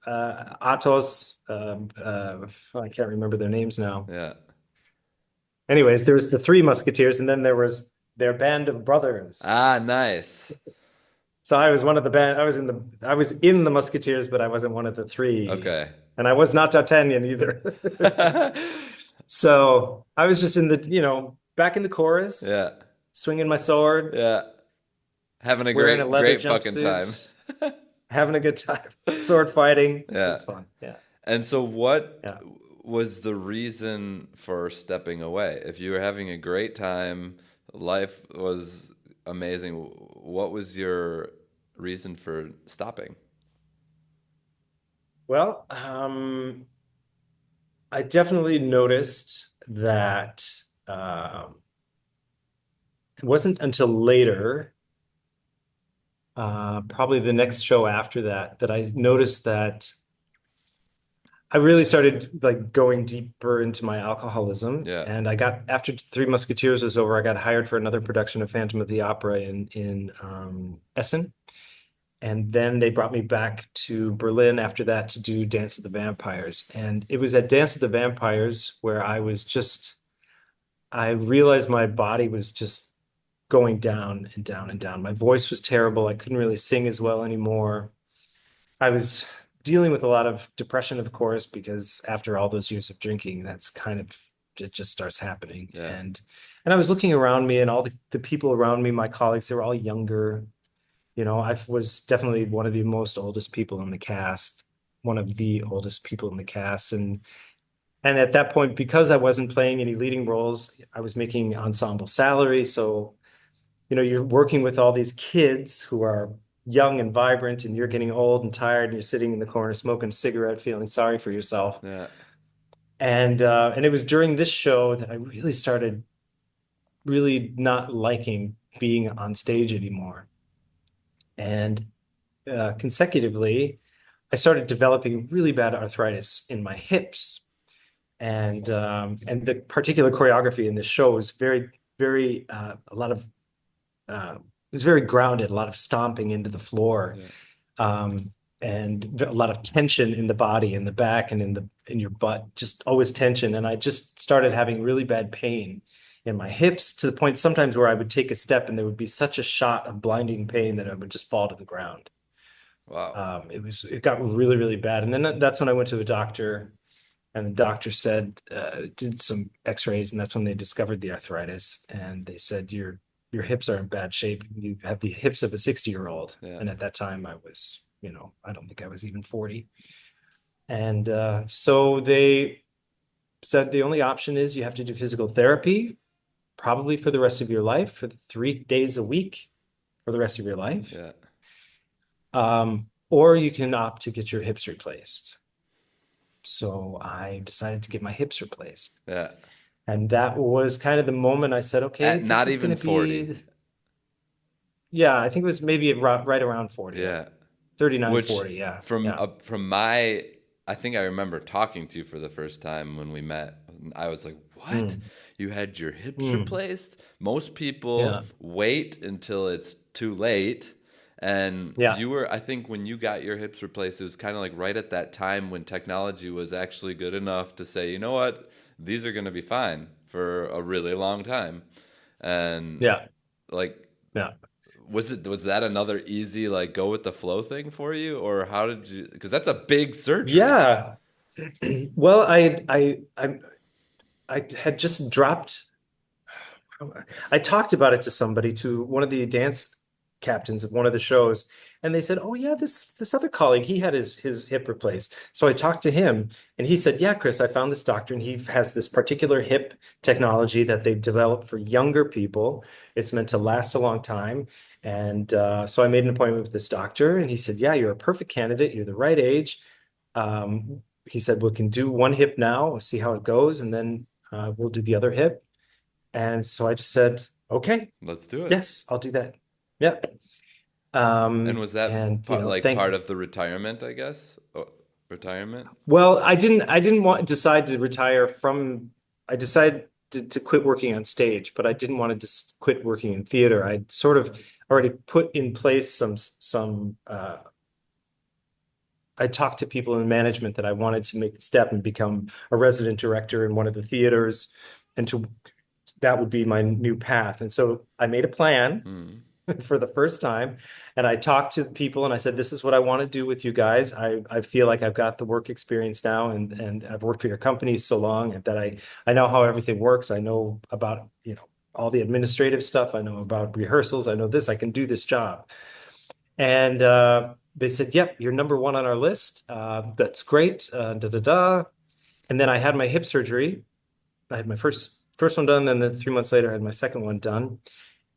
Athos, I can't remember their names now. yeah. Anyways, there was the three Musketeers, and then there was their band of brothers. Ah, nice. So I was one of the band. I was in the Musketeers, but I wasn't one of the three, Okay. and I was not D'Artagnan either. So I was just back in the chorus, Yeah. swinging my sword, Yeah. Having a wearing a leather great fucking time. jumpsuit, having a good time, sword fighting. It Yeah. was fun. Yeah, And so, what yeah. was the reason for stepping away? If you were having a great time, life was amazing, what was your reason for stopping? Well, I definitely noticed that it wasn't until later, probably the next show after that, that I noticed that I really started like going deeper into my alcoholism. Yeah. And after Three Musketeers was over, I got hired for another production of Phantom of the Opera in Essen. And then they brought me back to Berlin after that to do Dance of the Vampires. And it was at Dance of the Vampires where I realized my body was just going down and down and down. My voice was terrible. I couldn't really sing as well anymore. I was dealing with a lot of depression, of course, because after all those years of drinking, it just starts happening. Yeah. And I was looking around me and all the people around me, my colleagues, they were all younger. I was definitely one of the most oldest people in the cast, one of the oldest people in the cast. And at that point, because I wasn't playing any leading roles, I was making ensemble salary. So, you're working with all these kids who are young and vibrant, and you're getting old and tired, and you're sitting in the corner smoking a cigarette, feeling sorry for yourself. Yeah. And it was during this show that I really started really not liking being on stage anymore. And consecutively, I started developing really bad arthritis in my hips. And the particular choreography in this show was very a lot of it was very grounded, a lot of stomping into the floor, Yeah. and a lot of tension in the body, in the back, and in your butt, just always tension. And I just started having really bad pain in my hips to the point sometimes where I would take a step and there would be such a shot of blinding pain that I would just fall to the ground. Wow. It got really bad. And then that's when I went to a doctor And the doctor said, did some x-rays, and that's when they discovered the arthritis. And they said, your hips are in bad shape. You have the hips of a 60-year-old. Yeah. And at that time I was, I don't think I was even 40. And so they said the only option is you have to do physical therapy, probably for the rest of your life, for 3 days a week for the rest of your life. Yeah. Or you can opt to get your hips replaced. So I decided to get my hips replaced. Yeah. And that was kind of the moment I said, okay, At this not is going even to 40. be, yeah, I think it was maybe right around 40. Yeah. Yeah. 39, Which 40. Yeah. from Yeah. from my I think I remember talking to you for the first time when we met. I was like, "What? Mm, You had your hips mm, replaced?" Most people yeah. wait until it's too late. And Yeah. you were, I think, when you got your hips replaced, it was kind of like right at that time when technology was actually good enough to say, you know what, these are going to be fine for a really long time. And Yeah. like, Yeah. was that another easy like go with the flow thing for you, or how did you? Because that's a big surgery. Yeah. Well, I had just dropped. I talked about it to somebody, to one of the dance captains of one of the shows, and they said, "Oh yeah, this other colleague, he had his hip replaced." So I talked to him, and he said, "Yeah, Chris, I found this doctor, and he has this particular hip technology that they've developed for younger people. It's meant to last a long time." And so I made an appointment with this doctor, and he said, "Yeah, you're a perfect candidate. You're the right age." He said, "We can do one hip now, we'll see how it goes, and then we'll do the other hip." And so I just said, okay, Let's do it. yes, I'll do that. Yep. And was that And like thank part of the retirement, I guess? Retirement? well, I didn't want decide to retire from I decided to quit working on stage, but I didn't want to just quit working in theater. I'd sort of already put in place some I talked to people in management that I wanted to make the step and become a resident director in one of the theaters, and to that would be my new path. And so I made a plan Mm. for the first time. And I talked to people and I said, this is what I want to do with you guys. I feel like I've got the work experience now, and I've worked for your company so long that I know how everything works. I know about, all the administrative stuff. I know about rehearsals. I know this, I can do this job. And they said, yep, you're number one on our list. That's great. Da, da, da. And then I had my hip surgery. I had my first one done, and then 3 months later, I had my second one done.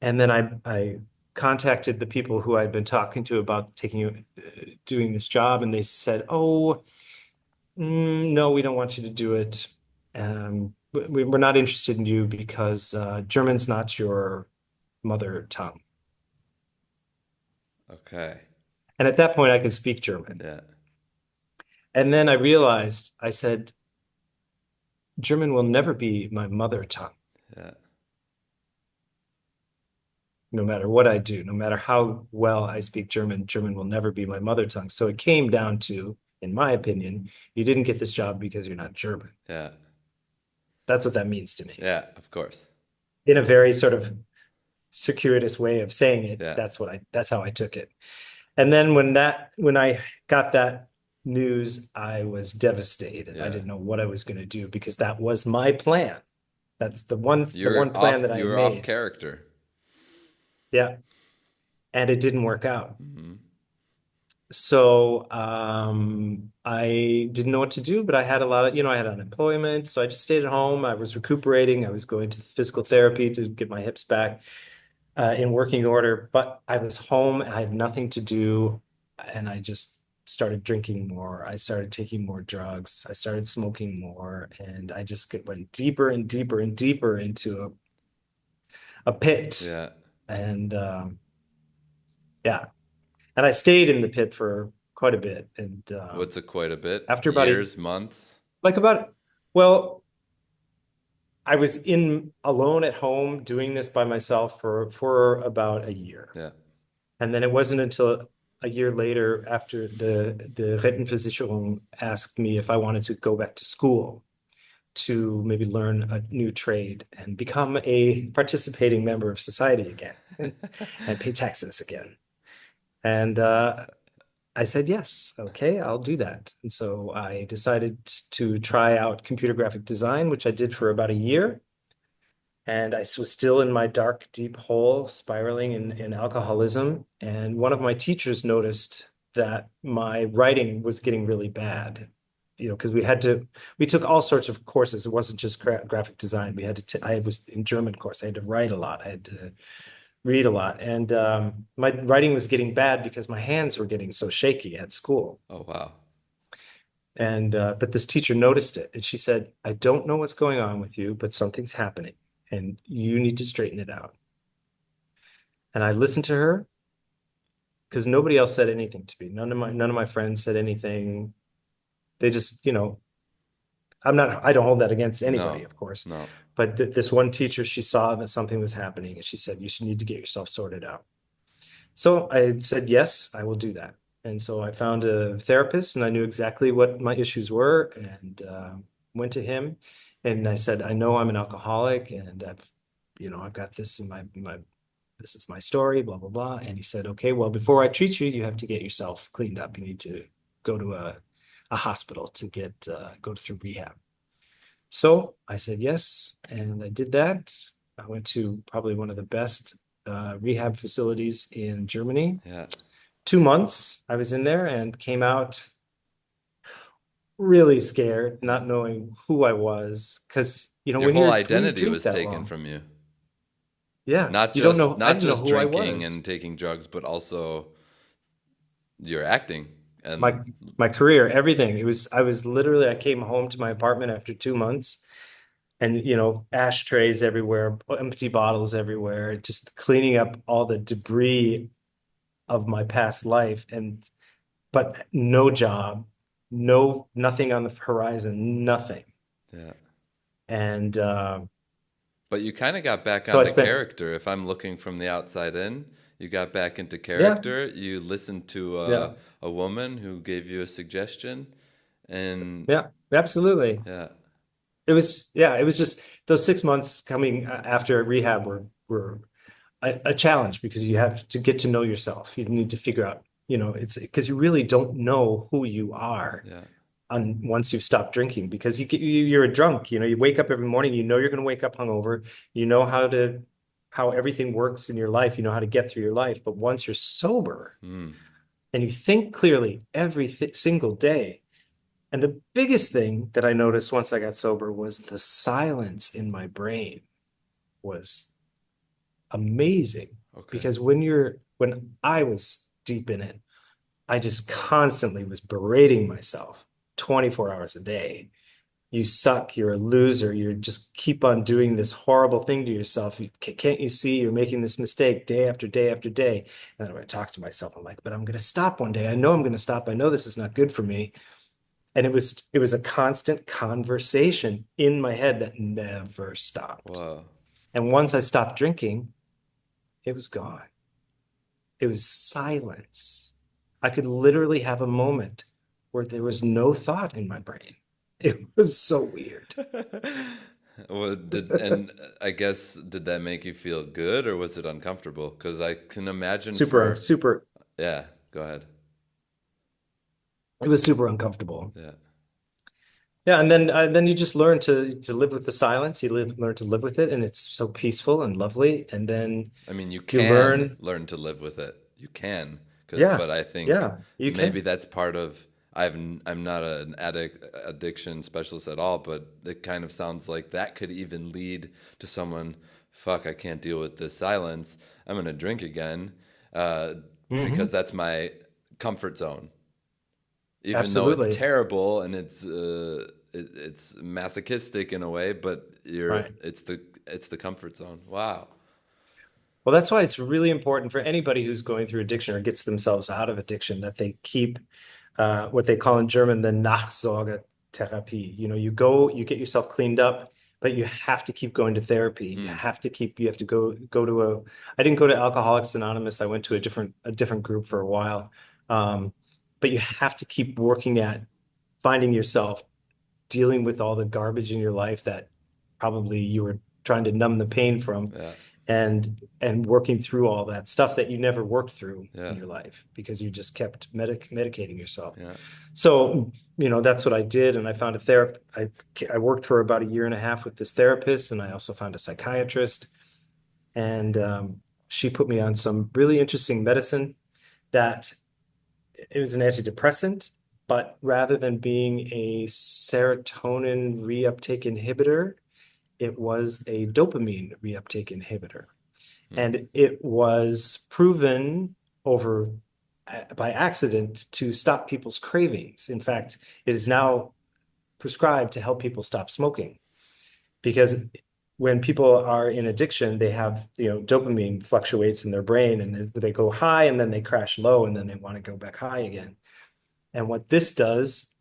And then I contacted the people who I'd been talking to about doing this job, and they said, "Oh, no, we don't want you to do it. We're not interested in you because German's not your mother tongue." Okay. And at that point, I could speak German. Yeah. And then I realized, I said, German will never be my mother tongue. Yeah. No matter what I do, no matter how well I speak German, German will never be my mother tongue. So it came down to, in my opinion, you didn't get this job because you're not German. Yeah. That's what that means to me. Yeah. Of course. In a very sort of circuitous way of saying it, Yeah. that's how I took it. And then when I got that news, I was devastated. I Yeah. didn't know what I was going to do because that was my plan. That's the one You're plan off. that I You had were off made. character. Yeah. And it didn't work out. Hmm. So I didn't know what to do, but I had a lot of, I had unemployment. So I just stayed at home. I was recuperating. I was going to physical therapy to get my hips back in working order. But I was home. I had nothing to do. And I just started drinking more. I started taking more drugs. I started smoking more. And I just went deeper and deeper and deeper into a pit. Yeah. And yeah. And I stayed in the pit for quite a bit. And What's it quite a bit? after about Years, months? like about, well, I was in alone at home doing this by myself for about a year. Yeah. And then it wasn't until a year later, after the Rentenversicherung asked me if I wanted to go back to school to maybe learn a new trade and become a participating member of society again and pay taxes again. And I said, yes, okay, I'll do that. And so I decided to try out computer graphic design, which I did for about a year. And I was still in my dark, deep hole, spiraling in alcoholism. And one of my teachers noticed that my writing was getting really bad, because we took all sorts of courses. It wasn't just graphic design. I was in German course. I had to write a lot. I had to read a lot. And my writing was getting bad because my hands were getting so shaky at school. Oh, wow. And but this teacher noticed it, and she said, "I don't know what's going on with you, but something's happening, and you need to straighten it out." And I listened to her because nobody else said anything to me. None of my friends said anything. They just, I don't hold that against anybody, No, of course. no. But th this one teacher, she saw that something was happening, and she said, "You should need to get yourself sorted out." So I said, yes, I will do that. And so I found a therapist, and I knew exactly what my issues were, and went to him. And I said, I know I'm an alcoholic, and I've got this in this is my story, blah, blah, blah. And he said, okay, well, before I treat you, you have to get yourself cleaned up. You need to go to a hospital to go through rehab. So I said yes, and I did that. I went to probably one of the best rehab facilities in Germany. Yeah. 2 months I was in there and came out really scared, Yeah. not knowing who I was. Because, Your when whole you identity drink was that taken long, from you. yeah, Not you don't just know. I not didn't know just who I drinking was. and taking drugs, but also your acting. My And my career, everything. I came home to my apartment after 2 months, and ashtrays everywhere, empty bottles everywhere, just cleaning up all the debris of my past life. And but no job, nothing on the horizon, nothing. yeah. And But you kind of got back so I onto spent, character. If I'm looking from the outside in, you got back into yeah, character. You listened to yeah, a woman who gave you a suggestion, and yeah, absolutely. yeah, It was just those 6 months coming after rehab were a challenge, because you have to get to know yourself. You need to figure out, it's because you really don't know who you are yeah, once you've stopped drinking, because you're a drunk. You wake up every morning, you're going to wake up hungover. You know how everything works in your life. You know how to get through your life. But once you're sober mm, and you think clearly every single day, and the biggest thing that I noticed once I got sober was the silence in my brain was amazing. okay, Because when I was deep in it, I just constantly was berating myself 24 hours a day. You suck, you're a loser, you just keep on doing this horrible thing to yourself. Can't you see you're making this mistake day after day after day? And then when I talk to myself, I'm like, but I'm going to stop one day. I know I'm going to stop. I know this is not good for me. And it was a constant conversation in my head that never stopped. whoa, And once I stopped drinking, it was gone. It was silence. I could literally have a moment where there was no thought in my brain. It was so weird. well, and I guess did that make you feel good or was it uncomfortable? Because I can imagine Super, for super. yeah, go ahead, It was super uncomfortable. yeah. Yeah, and then you just learn to live with the silence. Learn to live with it, and it's so peaceful and lovely. And then I mean, you you can learn, learn to live with it. You can, yeah, but I think yeah, you maybe can. that's part of. I'm not an addiction specialist at all, but it kind of sounds like that could even lead to someone. Fuck, I can't deal with this silence. I'm gonna drink again, uh, because Hmm. that's my comfort zone. Even though it's Absolutely. terrible and it's masochistic in a way, but Right. it's the comfort zone. Wow. Well, that's why it's really important for anybody who's going through addiction or gets themselves out of addiction, that they keep what they call in German the Nachsorgetherapie. You get yourself cleaned up, but you have to keep going to therapy. Mm, You have to go to I didn't go to Alcoholics Anonymous. I went to a different group for a while. Um, but you have to keep working at finding yourself, dealing with all the garbage in your life that probably you were trying to numb the pain from. yeah. and working through all that stuff that you never worked through Yeah. in your life because you just kept medicating yourself. Yeah. So, that's what I did. And I found a therapist. I worked for about a year and a half with this therapist, and I also found a psychiatrist. And she put me on some really interesting medicine that it was an antidepressant, but rather than being a serotonin reuptake inhibitor, it was a dopamine reuptake inhibitor. Hmm. And it was proven over by accident to stop people's cravings. In fact, it is now prescribed to help people stop smoking because when people are in addiction, they have, dopamine fluctuates in their brain and they go high and then they crash low and then they want to go back high again. And what this does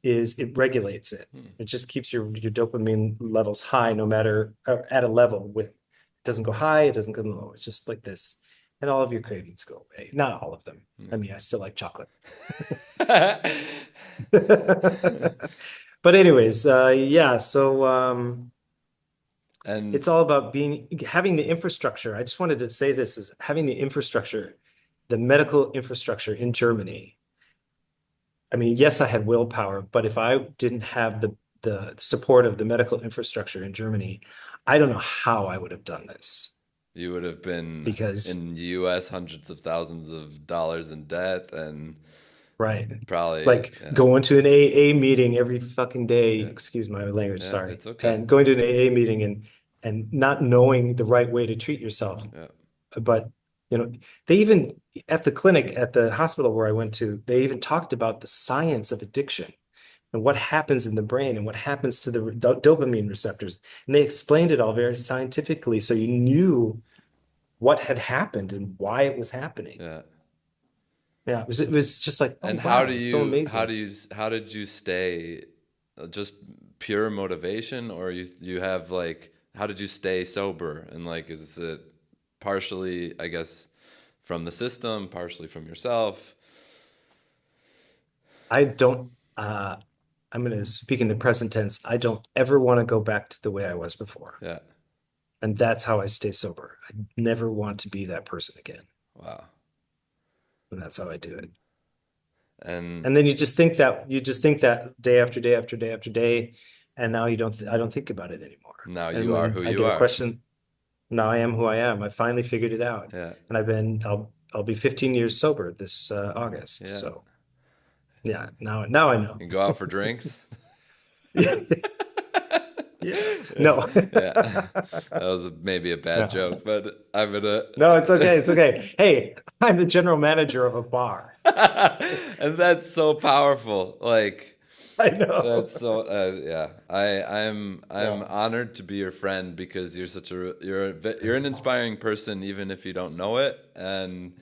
is it regulates it. Hmm. It just keeps your dopamine levels high, no matter at a level with it doesn't go high, it doesn't go low. It's just like this. And all of your cravings go away. Not all of them. I mean, I still like chocolate. But anyways, yeah, so And it's all about having the infrastructure. I just wanted to say this is having the infrastructure, the medical infrastructure in Germany. I mean, yes, I had willpower, but if I didn't have the support of the medical infrastructure in Germany, I don't know how I would have done this you would have been because, in the US hundreds of thousands of dollars in debt and right, probably, like yeah. going to an AA meeting every fucking day, Yeah. excuse my language, Yeah, sorry, it's okay. and going to an AA meeting and not knowing the right way to treat yourself. Yeah. But, you know, they even at the clinic at the hospital where I went to, they even talked about the science of addiction and what happens in the brain and what happens to the dopamine receptors. And they explained it all very scientifically, so you knew what had happened and why it was happening. Yeah. Yeah, it was just like, oh And how wow, do it's so you how amazing. do you how did you stay just pure motivation, or you have like, how did you stay sober, and like, is it partially, I guess, from the system, partially from yourself? I don't I'm going to speak in the present tense. I don't ever want to go back to the way I was before. Yeah. And that's how I stay sober. I never want to be that person again. Wow. And that's how I do it. And And then you just think that day after day after day after day, and now I don't think about it anymore. now And you are when who I you get a are. question, now I am who I am. I finally figured it out. Yeah. And I'll be 15 years sober this August. Yeah. So yeah, now I know. You go out for drinks. Yeah. No. Yeah. That was maybe a bad No. joke, but I'm gonna. No, it's okay. It's okay. Hey, I'm the general manager of a bar. And that's so powerful. Like, I that's know. so yeah. I'm Yeah. honored to be your friend because you're an inspiring person even if you don't know it, and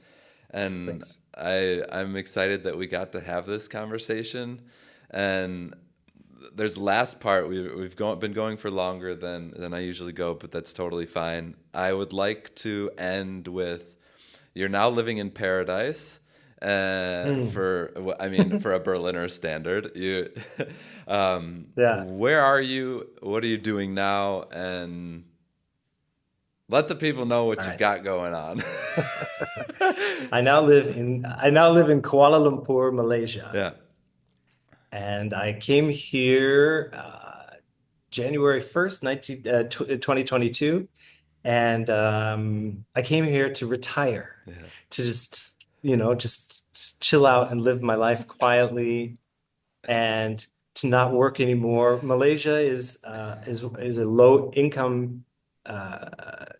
Thanks. I'm excited that we got to have this conversation. And there's the last part. Been going for longer than I usually go, but that's totally fine. I would like to end with, you're now living in paradise. Mm. I mean, for a Berliner standard, Yeah. where are you? What are you doing now? And let the people know what All you've right. got going on. I now live in Kuala Lumpur, Malaysia, Yeah. and I came here January 1st, 2022, and I came here to retire, Yeah. to just chill out and live my life quietly and to not work anymore. Malaysia is a low income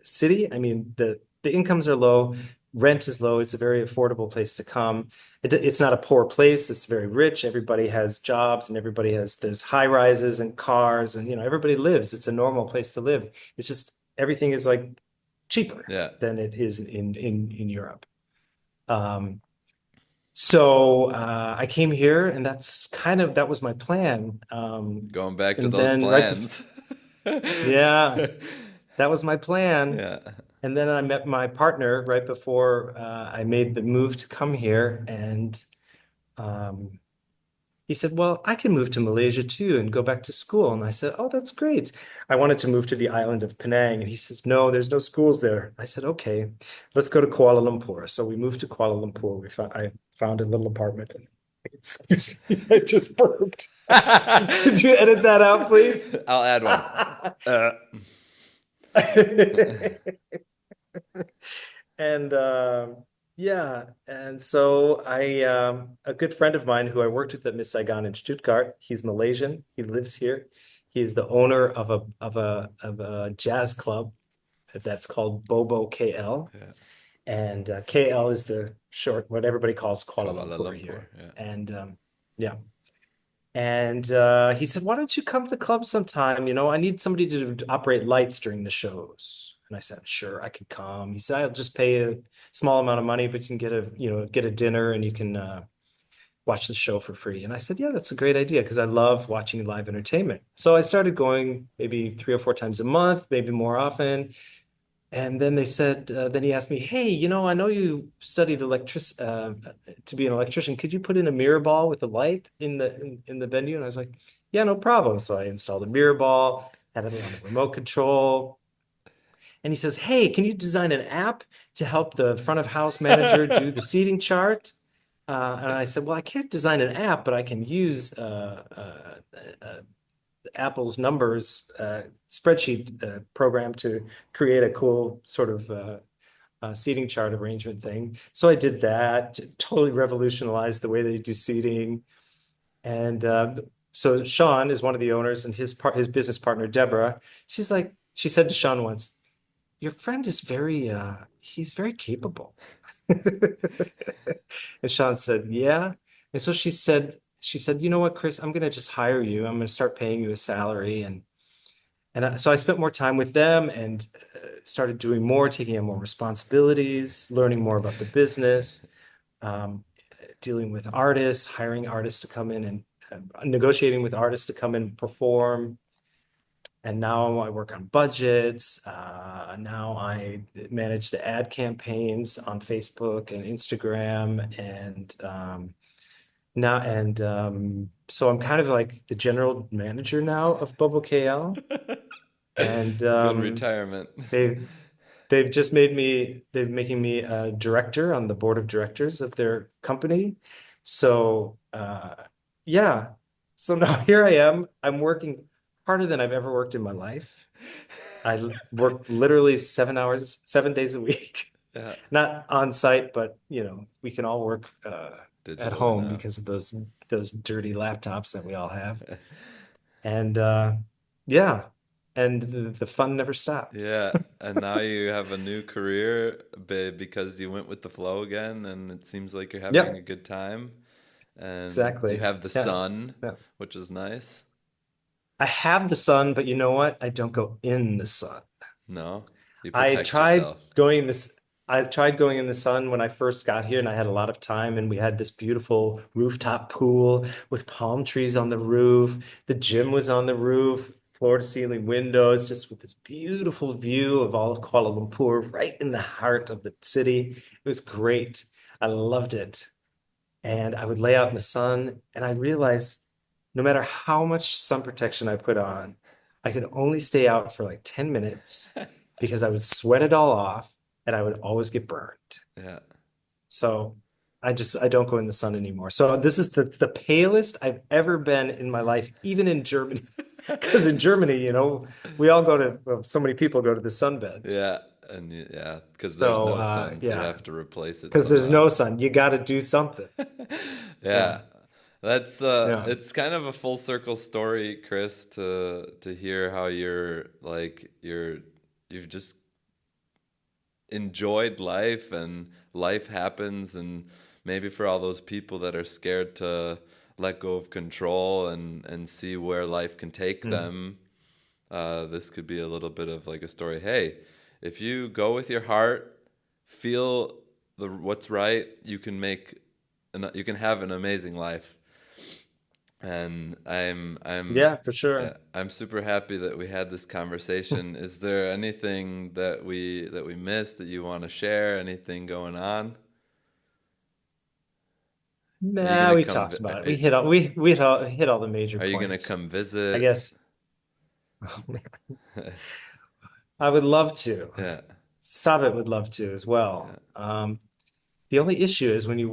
city. I mean, the incomes are low, rent is low. It's a very affordable place to come. It's not a poor place. It's very rich. Everybody has jobs and there's high rises and cars and everybody lives. It's a normal place to live. It's just everything is like cheaper Yeah. than it is in Europe. Um, so I came here, and that was my plan. Going back to And those then right before, plans. yeah, that was my plan. Yeah. And then I met my partner right before I made the move to come here, and um, he said, well, I can move to Malaysia too and go back to school. And I said, oh, that's great. I wanted to move to the island of Penang. And he says, no, there's no schools there. I said, okay, let's go to Kuala Lumpur. So we moved to Kuala Lumpur. I found a little apartment. Excuse me, I just burped. Could you edit that out, please? I'll add one. And yeah, and so I a good friend of mine who I worked with at Miss Saigon in Stuttgart, he's Malaysian. He lives here. He's the owner of a jazz club that's called Bobo KL. Yeah. And KL is the short, what everybody calls Kuala Kuala Lumpur Lumpur. here. Yeah. And yeah. And he said, why don't you come to the club sometime? I need somebody to operate lights during the shows. And I said, sure, I could come. He said, I'll just pay a small amount of money, but you can get a dinner and you can watch the show for free. And I said, yeah, that's a great idea because I love watching live entertainment. So I started going maybe 3 or 4 times a month, maybe more often. And then then he asked me, hey, I know you studied to be an electrician. Could you put in a mirror ball with a light in the venue? And I was like, yeah, no problem. So I installed a mirror ball, had it on a remote control. And he says, hey, can you design an app to help the front of house manager do the seating chart? And I said, well, I can't design an app, but I can use Apple's numbers spreadsheet program to create a cool sort of seating chart arrangement thing. So I did that, totally revolutionized the way they do seating. And so Sean is one of the owners, and his business partner Deborah. She said to Sean once, "Your friend is he's very capable." And Sean said, "Yeah." And so she said, "You know what, Chris? I'm gonna just hire you. I'm gonna start paying you a salary." So I spent more time with them and started doing more, taking on more responsibilities, learning more about the business, um, dealing with artists, hiring artists to come in and negotiating with artists to come and perform. And now I work on budgets. Now I manage the ad campaigns on Facebook and Instagram, and so I'm kind of like the general manager now of Bubble KL, and Good retirement. they they're making me a director on the board of directors of their company. So yeah, so now here I am. I'm working harder than I've ever worked in my life. Work literally 7 hours, 7 days a week, Yeah. not on site, but we can all work at Digitally home now. because of those dirty laptops that we all have. And yeah, and the fun never stops. Yeah, and now you have a new career because you went with the flow again, and it seems like you're having a Yep, good time, and you exactly. have the Yeah. sun, Yeah. which is nice. I have the sun, but you know what? I don't go in the sun. No, you I protect tried yourself. going this I tried going in the sun when I first got here and I had a lot of time and we had this beautiful rooftop pool with palm trees on the roof. The gym was on the roof, floor to ceiling windows, just with this beautiful view of all of Kuala Lumpur right in the heart of the city. It was great. I loved it. And I would lay out in the sun, and I realized no matter how much sun protection I put on, I could only stay out for like 10 minutes because I would sweat it all off and I would always get burned. Yeah. So I don't go in the sun anymore. So this is the palest I've ever been in my life, even in Germany. Because in Germany, we all well, so many people go to the sunbeds. Yeah, and yeah, because there's So no sun, so you yeah, have to replace it because there's somehow. no sun, you got to do something. Yeah, Yeah. That's yeah. it's kind of a full circle story, Chris, to hear how you've just enjoyed life and life happens, and maybe for all those people that are scared to let go of control and see where life can take Mm. them, this could be a little bit of like a story. Hey, if you go with your heart, feel what's right, you can have an amazing life. And Yeah, for yeah, sure. I'm super happy that we had this conversation. Is there anything that we missed that you want to share? Anything going on? Are you Nah, gonna we come? talked about it. We hit all the major Are you gonna points. come I visit? guess I would love to. Yeah, Sabit would love to as yeah, well. The only issue is when you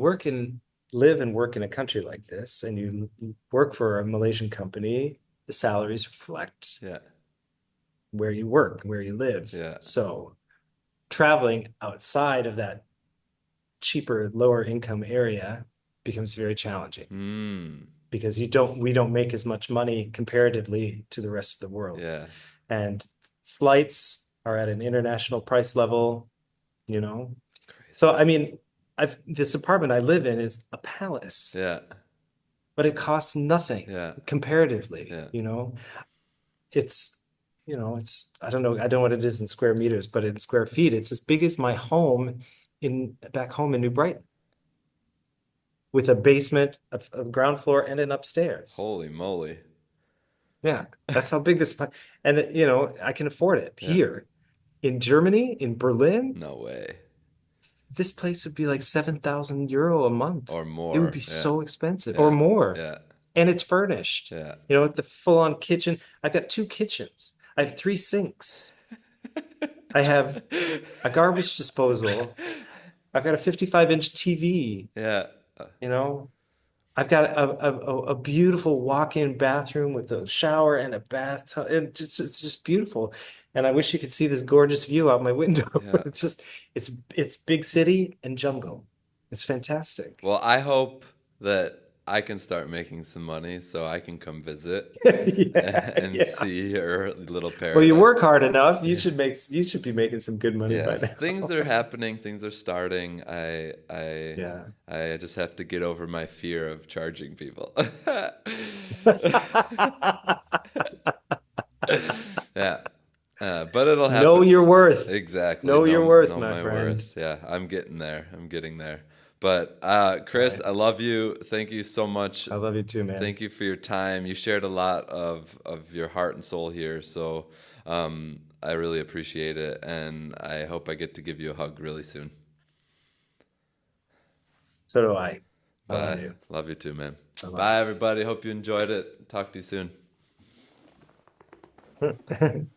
live and work in a country like this, and you work for a Malaysian company, the salaries reflect yeah, where you work, where you live. yeah. So traveling outside of that cheaper, lower income area becomes very challenging Mm, because we don't make as much money comparatively to the rest of the world. yeah. And flights are at an international price level, you know. Crazy. So I mean, I've this apartment I live in is a palace, Yeah, but it costs nothing yeah, comparatively, yeah. It's, it's I don't know, I don't know what it is in square meters, but in square feet, it's as big as my home in back home in New Brighton, with a basement, a ground floor, and an upstairs. Holy moly. Yeah, that's how big this, and I can afford it Yeah. here. In Germany, in Berlin, No way. this place would be like 7,000 euro a month. Or It would more. be Yeah, so expensive or yeah, more. yeah, And it's furnished, yeah. with the full-on kitchen. I've got two kitchens. I have three sinks. I have a garbage disposal. I've got a 55-inch TV, Yeah. you know. I've got a beautiful walk-in bathroom with a shower and a bathtub. It's just beautiful. And I wish you could see this gorgeous view out my window. Yeah. It's big city and jungle. It's fantastic. Well, I hope that I can start making some money so I can come visit Yeah, and yeah. see your little Well, you paradise. work hard enough. You should be making some good money by Yes, things now. are happening, things are starting. Yeah. I just have to get over my fear of charging people. Yeah. But it'll Know happen. your worth. Exactly. Know your Know worth, know my my friend. worth. Yeah, I'm getting there. I'm getting there. But All Chris, right. I love you. Thank you so much. I love you too, man. Thank you for your time. You shared a lot of your heart and soul here, so I really appreciate it, and I hope I get to give you a hug really soon. So do I. I love Bye. you. Love you too, man. Bye-bye. Bye, everybody. Hope you enjoyed it. Talk to you soon.